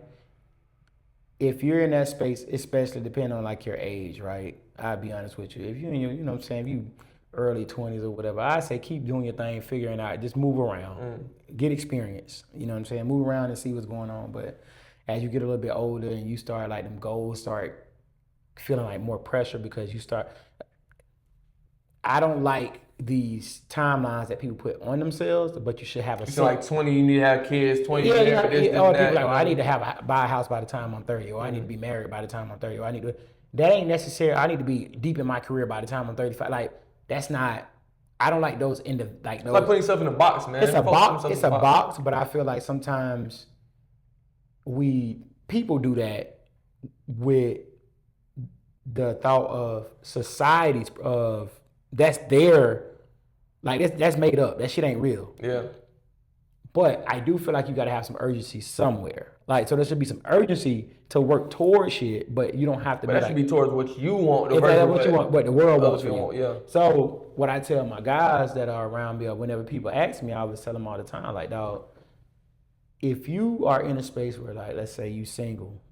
if you're in that space, especially depending on like your age, right? I'll be honest with you. If you know what I'm saying, if you early 20s or whatever, I say keep doing your thing, figuring out, just move around, get experience. You know what I'm saying? Move around and see what's going on. But as you get a little bit older and you start like them goals start feeling like more pressure because you start. I don't like these timelines that people put on themselves, but you should have a. So like 20, you need to have kids. 20, or people like, well, I need to buy a house by the time I'm 30, or I need to be married by the time I'm 30, or I need to. That ain't necessary. I need to be deep in my career by the time I'm 35. Like that's not. I don't like those those. It's like putting yourself in a box, man. It's a box. It's a box, but I feel like sometimes people do that with the thought of society's that's their, like that's made up. That shit ain't real. Yeah. But I do feel like you got to have some urgency somewhere. Like, so there should be some urgency to work towards shit, but you don't have to. But that should be towards what you want. If that's what you want, what the world wants you. Yeah. So what I tell my guys that are around me, or whenever people ask me, I always tell them all the time, like, dog, if you are in a space where, like, let's say you single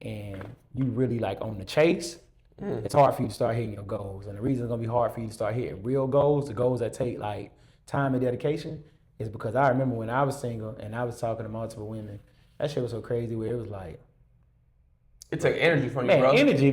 and you really like on the chase, it's hard for you to start hitting your goals. And the reason it's gonna be hard for you to start hitting real goals, the goals that take like time and dedication, is because I remember when I was single and I was talking to multiple women, that shit was so crazy where it was like, it took energy from you, bro. Energy,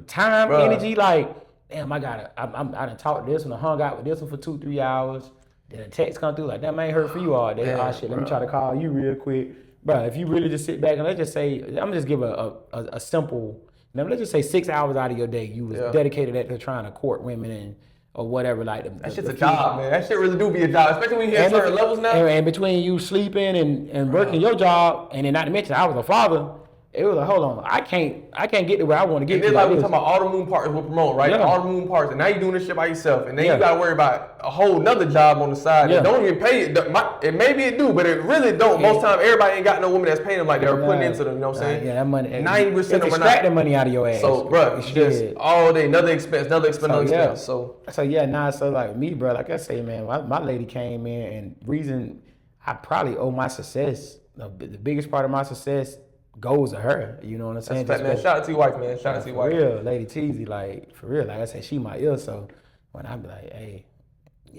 time, energy, like, damn, I done talked to this one, I hung out with this one for 2-3 hours. Then a text come through like, that man heard for you all day. Oh shit, let me try to call you real quick. Bro, if you really just sit back and let's just say, I'm gonna just give a simple, let's just say 6 hours out of your day, you was dedicated to trying to court women and or whatever. Like that shit's a job, man. That shit really do be a job, especially when you hit certain levels now. And between you sleeping and working your job, and then not to mention I was a father. It was like, hold on, I can't get to where I want to get. And then like we talking about all the moving parts we're promoting, right? Yeah. All the moving parts, and now you're doing this shit by yourself, and then you gotta worry about a whole nother job on the side that don't even pay it. And maybe it do, but it really don't. Most time, everybody ain't got no woman that's paying them like they're putting into them. You know what I'm saying? Yeah, that money. 90% of them extract the money out of your ass. So, bro, just all day, another expense. So So like me, bro, like I say, man, my lady came in, and reason I probably owe my success, the biggest part of my success, goes to her. You know what I'm saying? That's man. Shout out to your wife, man. Shout out to your wife. For real, Lady Teezy, like, for real. Like I said, she my ear, so when I be like, hey,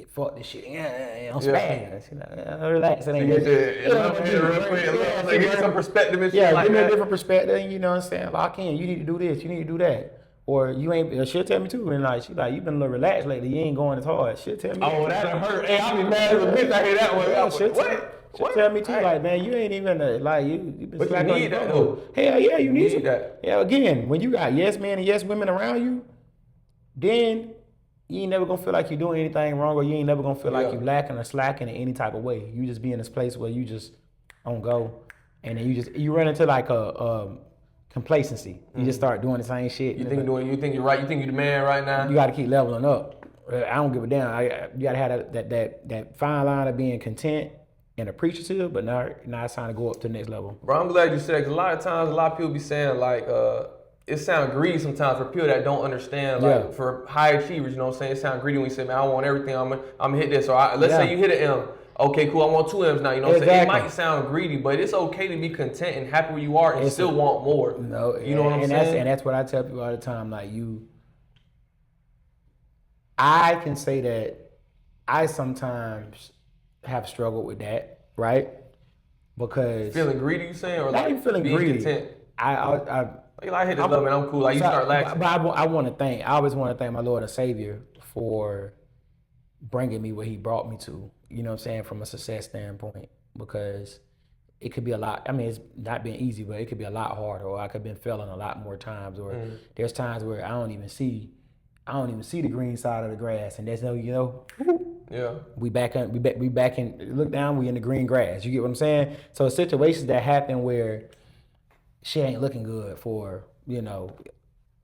fuck this shit, I'm spazzing. She like, relax. It ain't get some perspective and shit. Yeah, give me a different perspective, you know what I'm saying? Lock in, you need to do this, you need to do that. Or you ain't, she'll tell me too, and like, she like, you been a little relaxed lately, you ain't going as hard. She'll tell me. Oh, that'll hurt. Hey, I be mad as a bitch, I hear that one. She'll tell me too, like, man, you ain't even like you been. But you need that though. Hell yeah, you need that. Yeah, again, when you got yes men and yes women around you, then you ain't never gonna feel like you're doing anything wrong, or you ain't never gonna feel like you're lacking or slacking in any type of way. You just be in this place where you just on go, and then you run into like a complacency. You just start doing the same shit. You think you're right. You think you're the man right now. You got to keep leveling up. I don't give a damn. You got to have that fine line of being content and appreciative, but now it's time to go up to the next level. Bro, I'm glad you said that, 'cause a lot of times, a lot of people be saying like, it sounds greedy sometimes for people that don't understand, like for high achievers, you know what I'm saying? It sounds greedy when you say, man, I want everything, I'm gonna hit this. So let's say you hit an M. Okay, cool, I want 2 M's now, you know what I'm saying? It might sound greedy, but it's okay to be content and happy where you are and still want more. No, you know what I'm saying? And that's what I tell people all the time, like I can say that I sometimes have struggled with that, right? Because feeling greedy, you saying, or not even feeling greedy. Content? I hit this level, man. I'm cool. Like you start lacking. But I always want to thank my Lord and Savior for bringing me where He brought me to. You know what I'm saying, from a success standpoint, because it could be a lot. I mean, it's not been easy, but it could be a lot harder, or I could have been failing a lot more times, or there's times where I don't even see the green side of the grass, and there's no, we back in, look down, we in the green grass. You get what I'm saying? So situations that happen where shit ain't looking good for, an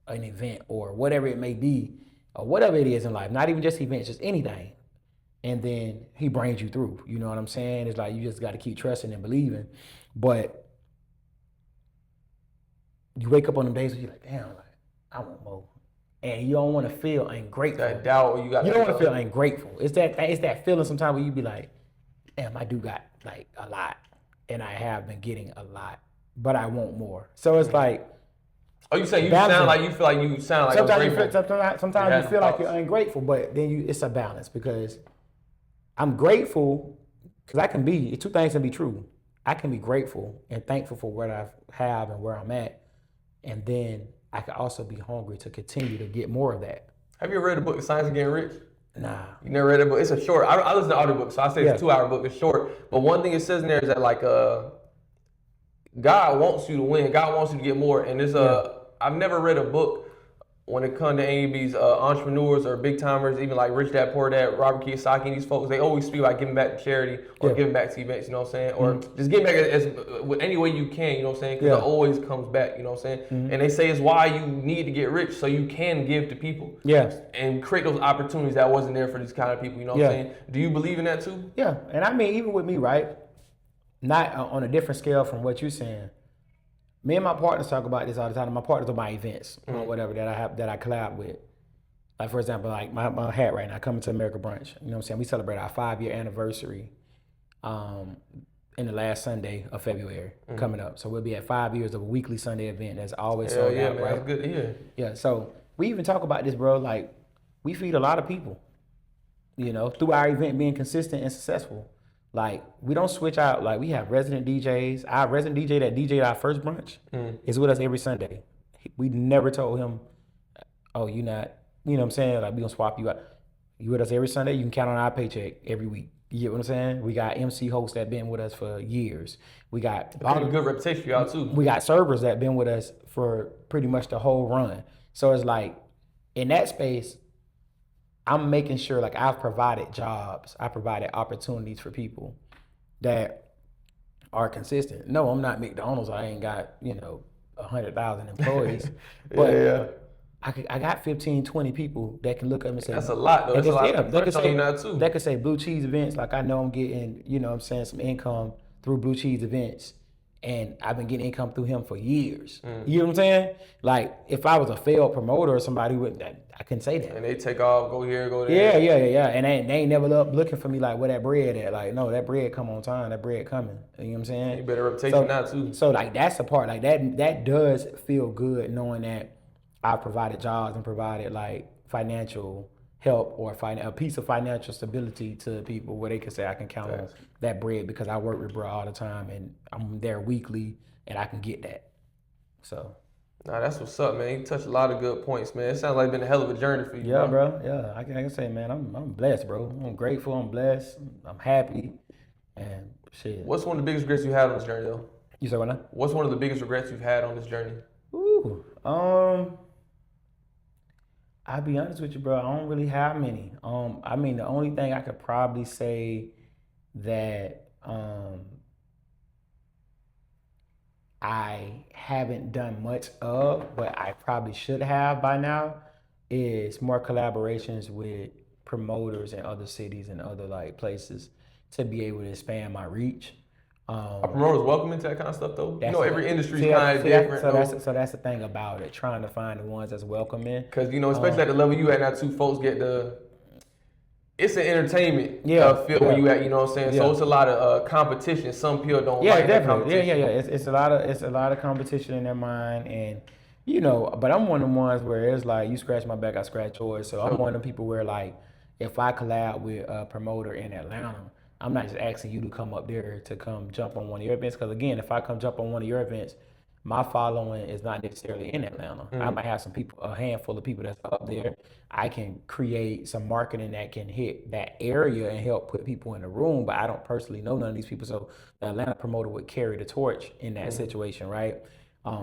event or whatever it may be, or whatever it is in life, not even just events, just anything. And then He brings you through. You know what I'm saying? It's like you just got to keep trusting and believing. But you wake up on them days where you're like, damn, like, I want more. And you don't want to feel ungrateful. That doubt, you don't want to feel ungrateful. It's that feeling sometimes where you be like, damn, I do got like a lot, and I have been getting a lot, but I want more. So it's like, oh, you say you sound like sometimes you feel like you're ungrateful, but then it's a balance, because I'm grateful because I can be, two things can be true. I can be grateful and thankful for what I have and where I'm at, and then I can also be hungry to continue to get more of that. Have you ever read the book, The Science of Getting Rich? Nah. You never read it, but it's a short. I listen to audiobooks, so I say it's a 2-hour book. It's short, but one thing it says in there is that like God wants you to win. God wants you to get more, and there's I've never read a book when it comes to any of these entrepreneurs or big timers, even like Rich Dad Poor Dad, Robert Kiyosaki, and these folks. They always speak about giving back to charity or giving back to events. You know what I'm saying? Or just giving back as any way you can. You know what I'm saying? Because it always comes back. You know what I'm saying? And they say it's why you need to get rich, so you can give to people. Yes. And create those opportunities that wasn't there for these kind of people. You know what I'm saying? Do you believe in that too? Yeah. And I mean, even with me, right? not on a different scale from what you're saying. Me and my partners talk about this all the time. My partners are my events or whatever that I collab with. Like for example, like my hat right now, Coming to America brunch. You know what I'm saying? We celebrate our 5-year anniversary in the last Sunday of February coming up. So we'll be at 5 years of a weekly Sunday event that's always sold out, man, right? That's good to hear. Yeah, so we even talk about this, bro. Like, we feed a lot of people, you know, through our event being consistent and successful. Like, we don't switch out. Like, we have resident DJs. Our resident DJ that DJ'd our first brunch is with us every Sunday. We never told him, oh, you not, you know what I'm saying? Like, we gonna swap you out. You with us every Sunday, you can count on our paycheck every week. You get what I'm saying? We got MC hosts that been with us for years. We got a good reputation for y'all too. We got servers that been with us for pretty much the whole run. So it's like, in that space, I'm making sure like I've provided jobs, I provided opportunities for people that are consistent. No, I'm not McDonald's. I ain't got, 100,000 employees. But I got 15, 20 people that can look up and say, that's a lot though. That's a lot. They could say now too. They could say Blue Cheese events. Like I know I'm getting, some income through Blue Cheese events. And I've been getting income through him for years. You know what I'm saying? Like, if I was a failed promoter or somebody who I couldn't say that. And they take off, go here, go there. Yeah. And they ain't never up looking for me like, where that bread at? Like, no, that bread come on time. That bread coming. You know what I'm saying? You better reputation now too. So like, that's the part. Like that does feel good knowing that I provided jobs and provided like financial help or a piece of financial stability to people where they can say I can count on that bread because I work with bro all the time and I'm there weekly and I can get that. So. Nah, that's what's up, man. You touched a lot of good points, man. It sounds like it's been a hell of a journey for you. Yeah, bro. Yeah, I can say, man, I'm blessed, bro. I'm grateful. I'm blessed. I'm happy. And shit. What's one of the biggest regrets you had on this journey, though? You said what now? What's one of the biggest regrets you've had on this journey? Ooh, I'll be honest with you, bro. I don't really have many. I mean, the only thing I could probably say that I haven't done much of, but I probably should have by now, is more collaborations with promoters in other cities and other like places to be able to expand my reach. Are promoters welcome into that kind of stuff though? Every industry is kind of different. So that's the thing about it, trying to find the ones that's welcoming. Because especially at the level you at now, too, folks get it's an entertainment field where you at. You know what I'm saying? Yeah. So it's a lot of competition. Some people don't like that competition. Yeah. It's a lot of competition in their mind, and but I'm one of the ones where it's like you scratch my back, I scratch yours. So I'm one of the people where like if I collab with a promoter in Atlanta, I'm not just asking you to come up there to come jump on one of your events. Because again, if I come jump on one of your events, my following is not necessarily in Atlanta. I might have some people, a handful of people that's up there. I can create some marketing that can hit that area and help put people in the room, but I don't personally know none of these people. So the Atlanta promoter would carry the torch in that situation, right?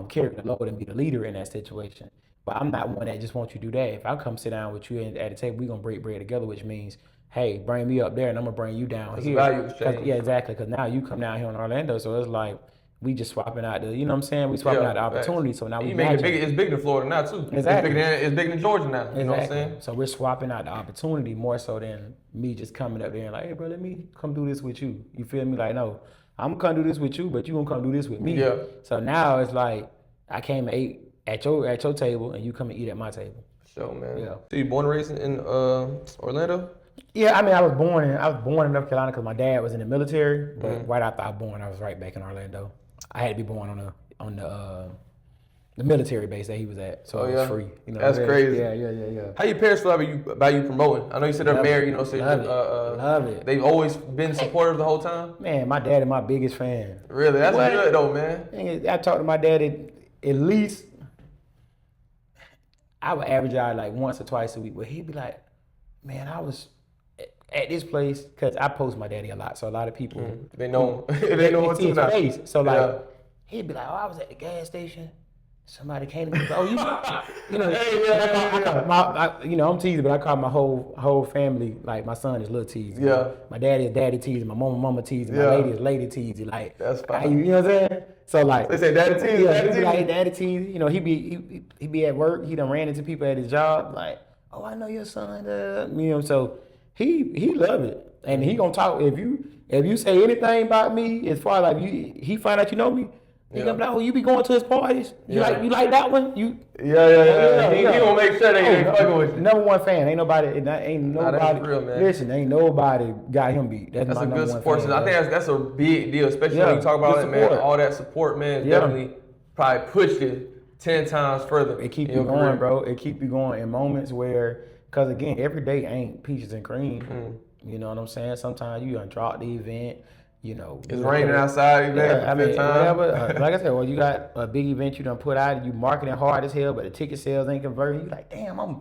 Carry the load and be the leader in that situation. But I'm not one that just wants you to do that. If I come sit down with you at the table, we're going to break bread together, which means, hey, bring me up there and I'm going to bring you down here. Value exchange. Yeah, exactly. Because now you come down here in Orlando, so it's like, we just swapping out the, you know what I'm saying? We swapping out the opportunity. So now we make it big. It's bigger than Florida now too. Exactly. It's bigger than Georgia now. You know what I'm saying? So we're swapping out the opportunity more so than me just coming up there and like, hey bro, let me come do this with you. You feel me? Like, no, I'm gonna come do this with you, but you gonna come do this with me. Yeah. So now it's like I came and ate at your table and you come and eat at my table. Sure, man. Yeah. So you born and raised in Orlando? Yeah, I mean, I was born in North Carolina because my dad was in the military. But right after I was born, I was right back in Orlando. I had to be born on the military base that he was at, so it was free. That's crazy. Yeah. How your parents feel about you promoting? I know you said they're married. Love it. They've always been supportive the whole time. Man, my dad is my biggest fan. Really, that's good though, man. I talk to my dad at least. I would average out like once or twice a week, but he'd be like, "Man, I was at this place," because I post my daddy a lot, so a lot of people they know him too now. So like, he'd be like, "Oh, I was at the gas station. Somebody came to me. Oh, I'm Teezy, but I call my whole family like my son is Little Teezy. Yeah. My daddy is Daddy Teezy. My mama Teezy. My lady is Lady Teezy. Like that's fine. You know what I'm saying? So like they say Daddy Teezy. Yeah, he be like Daddy Teezy. He be at work. He done ran into people at his job. Like, oh, I know your son. So he love it. and he gonna talk if you say anything about me as far as like he find out you know me. He gonna be like, oh, you be going to his parties? You like that one? He gonna make sure they ain't fucking with you. Number one fan. Ain't nobody. That's real, man. Listen, ain't nobody got him beat. That's a my good support system. I think that's a big deal, especially when you talk about it, man. All that support, man, definitely probably pushed it 10 times further. It keep you going, bro. It keep you going in moments where, cause again, every day ain't peaches and cream. You know what I'm saying? Sometimes you gonna drop the event. You know, it's raining outside. Whatever. Like I said, well, you got a big event you done put out, you marketing hard as hell, but the ticket sales ain't converting. You like, damn, got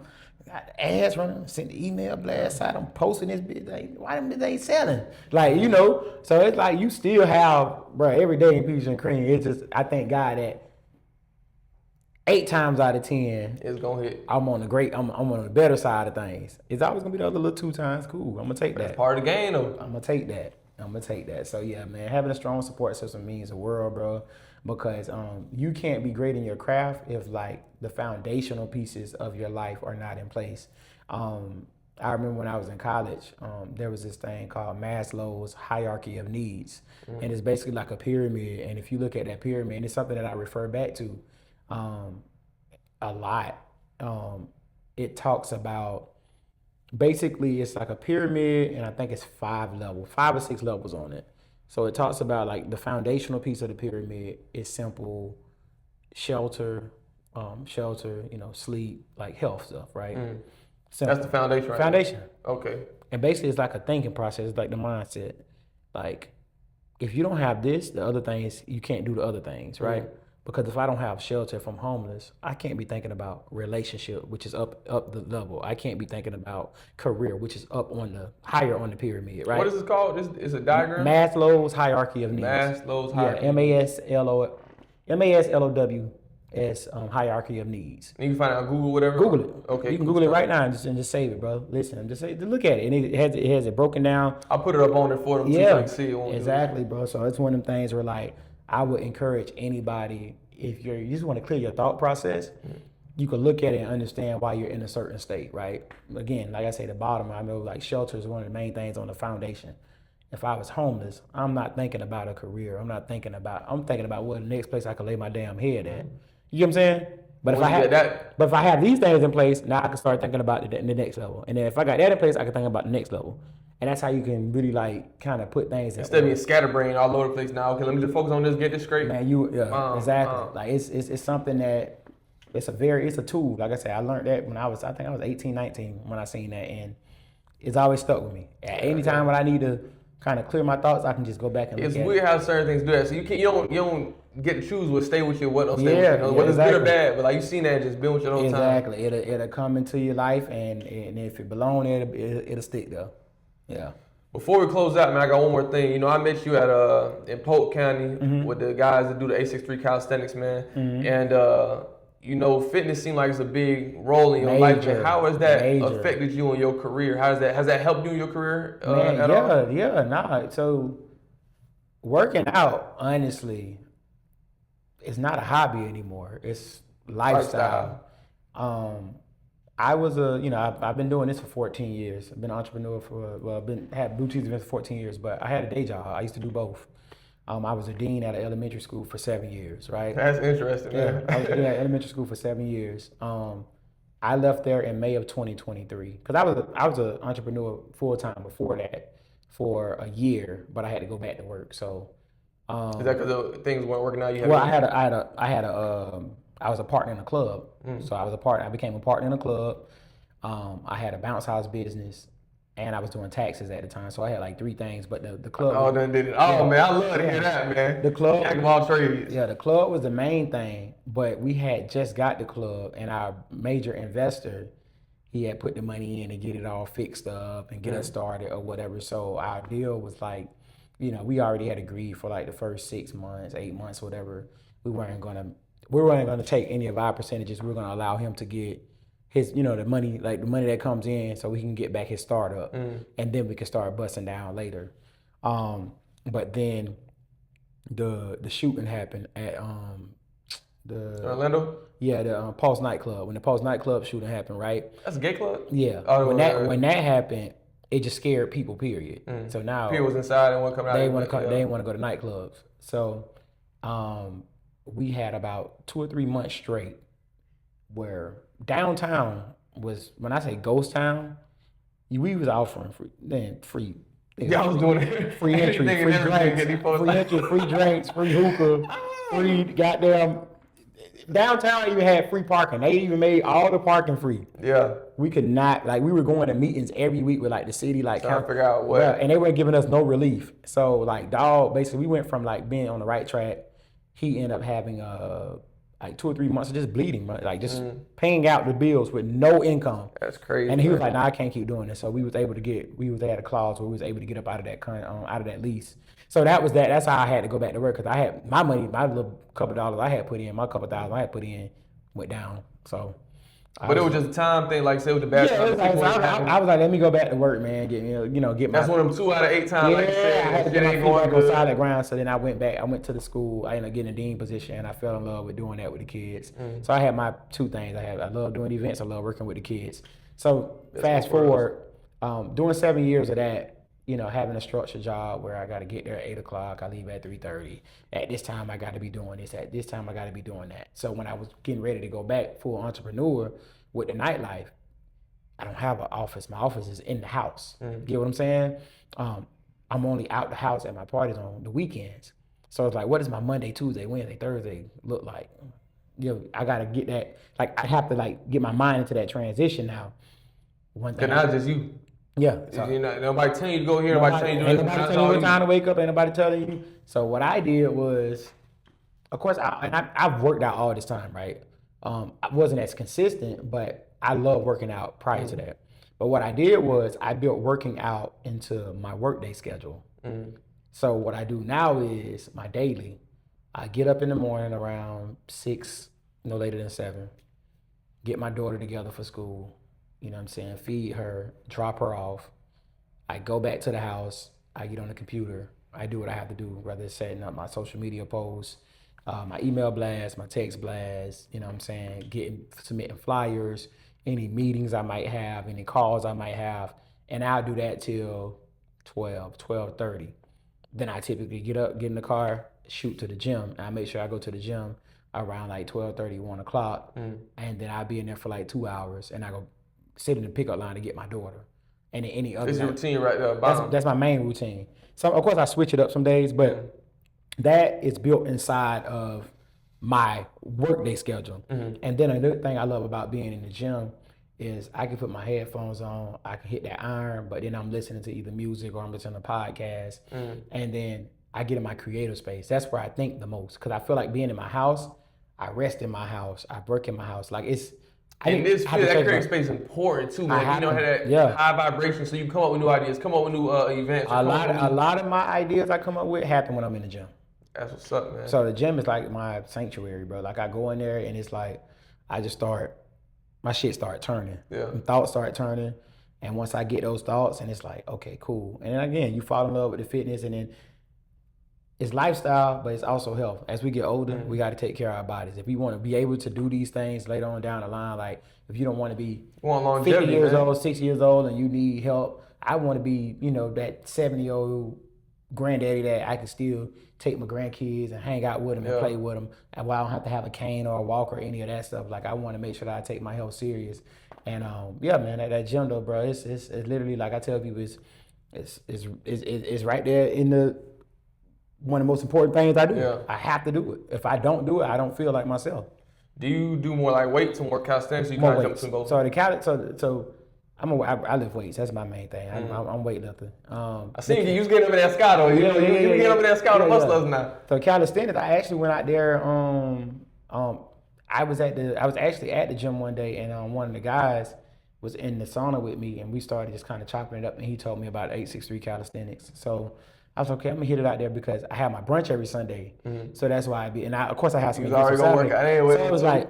the ads running, sent the email blast out, I'm posting this bitch. Like, why them bitches ain't selling? Like, you know, so it's like you still have, bro, every day in peaches and cream. It's just, I thank God that 8 times out of 10, it's gonna hit. I'm on the better side of things. It's always gonna be the other little 2 times. Cool, I'm gonna take that. That's part of the game, though. I'm gonna take that. So yeah, man, having a strong support system means the world, bro. Because you can't be great in your craft if like the foundational pieces of your life are not in place. I remember when I was in college, there was this thing called Maslow's hierarchy of needs, and it's basically like a pyramid. And if you look at that pyramid, and it's something that I refer back to a lot. It talks about. Basically, it's like a pyramid, and I think it's 5 or 6 levels on it. So it talks about like the foundational piece of the pyramid is simple shelter, you know, sleep, like health stuff, right? That's the foundation, right? Foundation. Okay. And basically, it's like a thinking process, it's like the mindset. Like, if you don't have this, the other things, you can't do the other things, right? Because if I don't have shelter, if I'm homeless, I can't be thinking about relationship, which is up the level. I can't be thinking about career, which is higher on the pyramid, right? What is this called? This is a diagram? Maslow's hierarchy of needs. Maslow's hierarchy. Yeah, MASLOWS hierarchy of needs. And you can find it on Google, whatever? Google it. Okay. You can Google it right now and just save it, bro. Listen, just look at it. And it has it broken down. I'll put it up on there for them so you can see it. Exactly, bro. So it's one of them things where like, I would encourage anybody, if you just want to clear your thought process, you can look at it and understand why you're in a certain state, right? Again, like I say, the bottom, I know like shelter is one of the main things on the foundation. If I was homeless, I'm not thinking about a career. I'm thinking about what the next place I could lay my damn head at. You know what I'm saying? But if I have these things in place, now I can start thinking about the next level. And then if I got that in place, I can think about the next level. And that's how you can really like kind of put things in. Instead of being scatterbrained all over the place now, okay, let me just focus on this, get this straight. Man, exactly. Like it's something that it's a tool. Like I said, I learned that when I think I was 18, 19 when I seen that, and it's always stuck with me. At any time when I need to kind of clear my thoughts, I can just go back and look at it. It's weird how certain things do that. So you don't get to choose what stay with you, what don't stay with you. Whether it's good or bad, but like you seen that just build with your whole time. Exactly. It'll come into your life, and if it belongs there, it'll stick there. Yeah. Before we close out, man, I got one more thing. You know, I met you at in Polk County with the guys that do the 863 calisthenics, man. And you know, fitness seemed like it's a big role in your life. Man. How has that affected you in your career? Has that helped you in your career at all? So working out, honestly, it's not a hobby anymore. It's lifestyle. I've been doing this for 14 years. I've been an entrepreneur had boutique events for 14 years, but I had a day job. I used to do both. I was a dean at an elementary school for 7 years, right? That's interesting, man. I was a dean at elementary school for 7 years. I left there in May of 2023 because I was an entrepreneur full time before that for a year, but I had to go back to work. So is that because things weren't working out? I was a partner in a club. So I became a partner in a club. I had a bounce house business, and I was doing taxes at the time. So I had like 3 things, but the club. Oh, done did it. Oh, man, I love to hear that, man. The club. Jack of all trades. Yeah, the club was the main thing, but we had just got the club, and our major investor, he had put the money in to get it all fixed up and get us started or whatever. So our deal was like, you know, we already had agreed for like the first 6 months, 8 months, whatever. We weren't gonna take any of our percentages. We were gonna allow him to get his, you know, the money that comes in, so we can get back his startup, and then we can start busting down later. But then the shooting happened at the Orlando. Yeah, the Pulse nightclub. When the Pulse nightclub shooting happened, right? That's a gay club. Yeah. When that happened, it just scared people, period. So now People was inside and want to come out. they want to come. They didn't want to go to nightclubs. So we had about 2 or 3 months straight where downtown was, when I say ghost town, we was offering free. Yeah, I was doing it. Free entry, free drinks, free hookah, free goddamn. Downtown even had free parking. They even made all the parking free. Yeah. We could not, like, we were going to meetings every week with like the city, like trying to figure out what. Yeah, and they weren't giving us no relief. So like dog, basically we went from like being on the right track. He ended up having like 2 or 3 months of just bleeding, like just paying out the bills with no income. That's crazy. And he was like, "Nah, I can't keep doing this." So we had a clause where we was able to get up out of that lease. So that's how I had to go back to work, because I had my money, my little couple dollars I had put in, my couple thousand I had put in went down. So. But it was just a time thing, like say with the bad times. I was like, let me go back to work, man. Get my. That's one of them 2 out of 8 times. Like you said, I had to get my feet back on solid ground. So then I went back. I went to the school. I ended up getting a dean position, and I fell in love with doing that with the kids. So I had my 2 things. I love doing events. I love working with the kids. So fast forward, doing 7 years of that. Having a structured job where I got to get there at 8 o'clock, I leave at 3:30. At this time, I got to be doing this. At this time, I got to be doing that. So when I was getting ready to go back full entrepreneur with the nightlife, I don't have an office. My office is in the house. Get what I'm saying? I'm only out the house at my parties on the weekends. So it's like, what does my Monday, Tuesday, Wednesday, Thursday look like? I got to get that. Like, I have to get my mind into that transition now. One thing. Not just you. Yeah. So, nobody telling you to go here, nobody telling you to do this. Nobody telling you what time to wake up, ain't nobody telling you. So what I did was, of course, I've worked out all this time, right? I wasn't as consistent, but I love working out prior to that. But what I did was I built working out into my workday schedule. So what I do now is my daily. I get up in the morning around 6, no later than 7, get my daughter together for school. Feed her, drop her off. I go back to the house. I get on the computer. I do what I have to do, whether it's setting up my social media posts, my email blast, my text blast, submitting flyers, any meetings I might have, any calls I might have. And I'll do that till 12:30. Then I typically get up, get in the car, shoot to the gym. And I make sure I go to the gym around like 12:30, 1 o'clock. And then I'll be in there for like 2 hours, and I go sit in the pickup line to get my daughter. And then any other. It's your routine right there. That's my main routine. So of course I switch it up some days, but that is built inside of my workday schedule. And then another thing I love about being in the gym is I can put my headphones on, I can hit that iron, but then I'm listening to either music or I'm listening to podcasts. And then I get in my creative space. That's where I think the most, because I feel like being in my house, I rest in my house, I work in my house. Like it's. And that creative space is important too, man. Have that high vibration, so you come up with new ideas, come up with new events. A lot of my ideas I come up with happen when I'm in the gym. That's what's up, man. So the gym is like my sanctuary, bro. Like I go in there and it's like I just my shit start turning. Thoughts start turning, and once I get those thoughts, and it's like, okay, cool. And then again, you fall in love with the fitness, and then it's lifestyle, but it's also health. As we get older, we got to take care of our bodies. If we want to be able to do these things later on down the line, like if you don't want to be 50 years old, 60 years old, and you need help, I want to be, that 70-year-old granddaddy that I can still take my grandkids and hang out with them and play with them, and while I don't have to have a cane or a walker or any of that stuff. Like I want to make sure that I take my health serious. And man, that gym though, bro, it's literally, like I tell people, it's right there in the one of the most important things I do. I have to do it. If I don't do it, I don't feel like myself. Do you do more like weights and more calisthenics? So you kind of jump between both. So I lift weights. That's my main thing. I'm weightlifter. I seen you was getting up in that scout though. You get up in that scout muscles now. So calisthenics, I actually went out there. I was actually at the gym one day, and one of the guys was in the sauna with me, and we started just kind of chopping it up, and he told me about 863 calisthenics. So I was okay. I'm gonna hit it out there because I have my brunch every Sunday, so that's why of course I have some. Already gonna work out anyway. So it was like,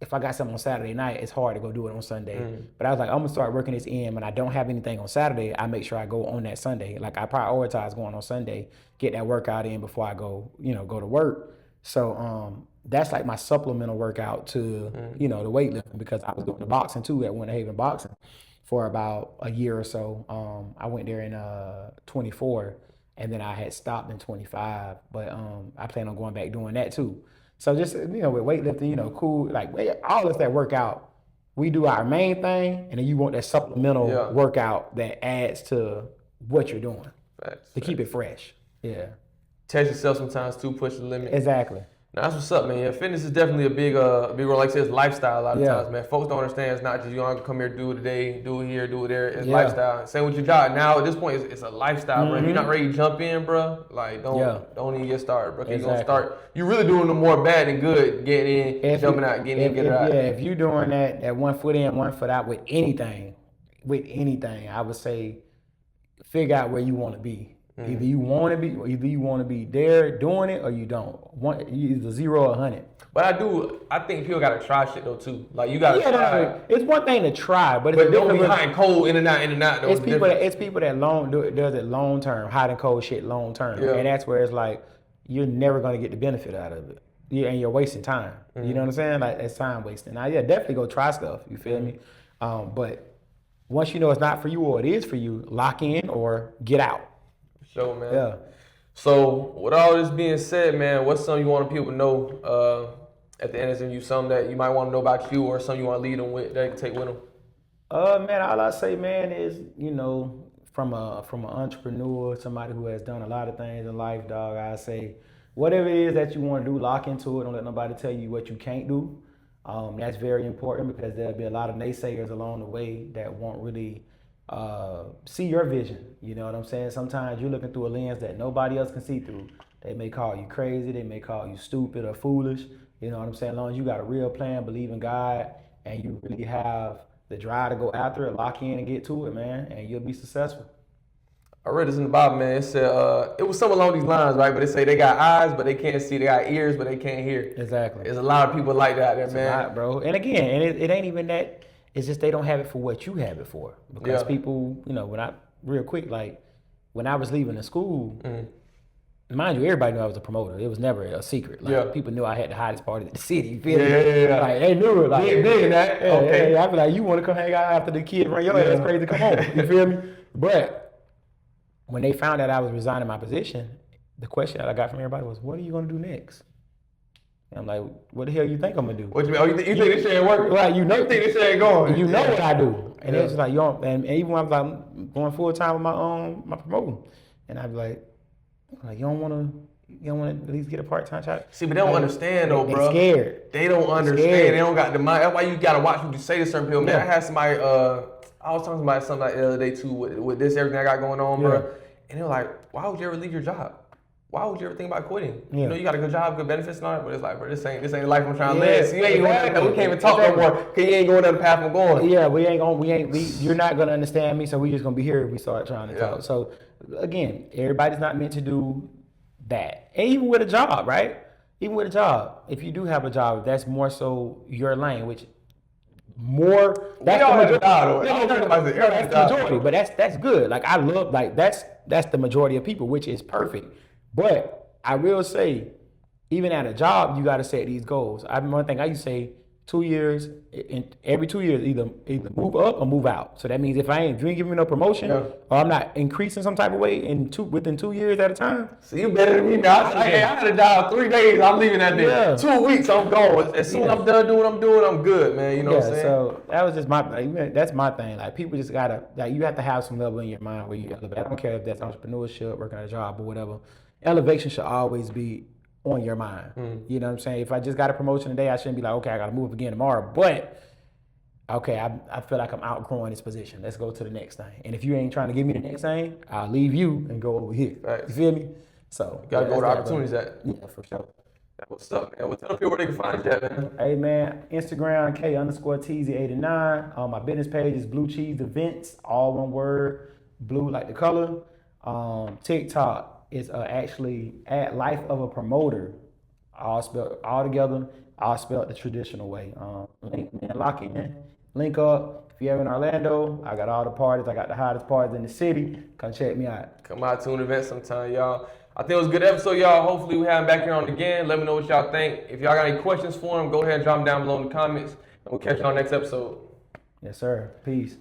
if I got something on Saturday night, it's hard to go do it on Sunday. But I was like, I'm gonna start working this in. When I don't have anything on Saturday, I make sure I go on that Sunday. Like I prioritize going on Sunday, get that workout in before I go to work. So that's like my supplemental workout to the weightlifting, because I was doing the boxing too at Winter Haven Boxing for about a year or so. I went there in 24, and then I had stopped in 25. But I plan on going back doing that too. So just with weightlifting, cool. Like all of us that work out, we do our main thing, and then you want that supplemental workout that adds to what you're doing to keep it fresh. Yeah. Test yourself sometimes too. Push the limit. Exactly. Now, that's what's up, man. Yeah, fitness is definitely a big role. Like I said, it's lifestyle a lot of times, man. Folks don't understand it's not just you don't come here, do it today, do it here, do it there. It's lifestyle. Same with your job. Now, at this point, it's a lifestyle, bro. If you're not ready to jump in, bro, like, don't even get started, bro. You're going to start, you're really doing the more bad than good, getting in, jumping out, getting in, getting out. Yeah, if you're doing that 1 foot in, 1 foot out with anything, I would say figure out where you want to be. Either you want to be there doing it, or you don't. Either 0 or 100. But I think people gotta try shit though too. Like you gotta try. It's one thing to try, but don't be hot and cold in and out. Though. It's people that does it long term, hot and cold shit long term, and that's where it's like you're never gonna get the benefit out of it. And you're wasting time. You know what I'm saying? Like it's time wasting. Now, definitely go try stuff. You feel me? But once you know it's not for you or it is for you, lock in or get out. Sure, man. Yeah. So, with all this being said, man, what's something you want people to know at the end of this interview? Something that you might want to know about you, or something you want to lead them with that they can take with them? Man, all I say, man, is from an entrepreneur, somebody who has done a lot of things in life, dog. I say, whatever it is that you want to do, lock into it. Don't let nobody tell you what you can't do. That's very important because there'll be a lot of naysayers along the way that won't really see your vision. You know what I'm saying? Sometimes you're looking through a lens that nobody else can see through. They may call you crazy, they may call you stupid or foolish. You know what I'm saying? As long as you got a real plan, believe in God, and you really have the drive to go after it, lock in and get to it, man, and you'll be successful. I read this in the Bible, man. It said it was something along these lines, right? But they say they got eyes, but they can't see. They got ears, but they can't hear. Exactly. There's a lot of people like that, man. A lot, bro. And again, it ain't even that. It's just they don't have it for what you have it for. Because people, when I was leaving the school, mind you, everybody knew I was a promoter. It was never a secret. Like people knew I had the hottest party in the city. You feel me? Yeah. Like they knew it. Like big that. Okay. I'd be like, you want to come hang out after the kid run your ass crazy? Come on. You feel me? But when they found out I was resigning my position, the question that I got from everybody was, "What are you gonna do next?" And I'm like, what the hell you think I'm gonna do? What you mean? Oh, you think this shit ain't working? Like, you think this shit ain't going? You know what I do. And it's just like, and even when I was like going full time with my promoting, and I'd be like, you don't want to at least get a part-time job? See, but they don't understand though, bro. They're scared. They don't understand. They don't got the mind. That's why you gotta watch what you say to certain people. Man, I had somebody. I was talking about something like the other day too with this everything I got going on, bro. And they were like, why would you ever leave your job? Why would you ever think about quitting? Yeah. You got a good job, good benefits and all that, but it's like, bro, this ain't the life I'm trying to live. So you ain't going. We can't even talk no more because you ain't going down the path I'm going. Yeah, you're not gonna understand me, so we just gonna be here if we start trying to talk. So again, everybody's not meant to do that. And even with a job, right? Even with a job, if you do have a job, that's more so your lane, which that's the majority, but that's good. Like I love, like that's the majority of people, which is perfect. But I will say, even at a job, you got to set these goals. One thing I used to say, 2 years, every 2 years, either move up or move out. So that means if you ain't giving me no promotion, or I'm not increasing some type of way within 2 years at a time. So you better than me now. I had a job 3 days, I'm leaving that day. Yeah. 2 weeks, I'm going. As soon as I'm done doing what I'm doing, I'm good, man. You know what I'm saying? So that was just that's my thing. Like people just gotta, you have to have some level in your mind where you elevate. I don't care if that's entrepreneurship, working at a job or whatever. Elevation should always be on your mind. You know what I'm saying? If I just got a promotion today, I shouldn't be like, okay, I got to move again tomorrow. But, okay, I feel like I'm outgrowing this position. Let's go to the next thing. And if you ain't trying to give me the next thing, I'll leave you and go over here. Right. You feel me? So, got to go where the opportunities at. Yeah, for sure. What's up, man? Tell people where they can find you at, man. Hey, man, Instagram, K_Teezy89. My business page is Blue Cheese Events, all one word, blue like the color. TikTok. Is actually at Life of a Promoter, all spelled all together, all spelled the traditional way. Lock in, link up. If you're ever in Orlando, I got all the parties. I got the hottest parties in the city. Come check me out. Come out to an event sometime, y'all. I think it was a good episode, y'all. Hopefully we have him back here on again. Let me know what y'all think. If y'all got any questions for him, go ahead and drop them down below in the comments. And we'll catch you on the next episode. Yes, sir. Peace.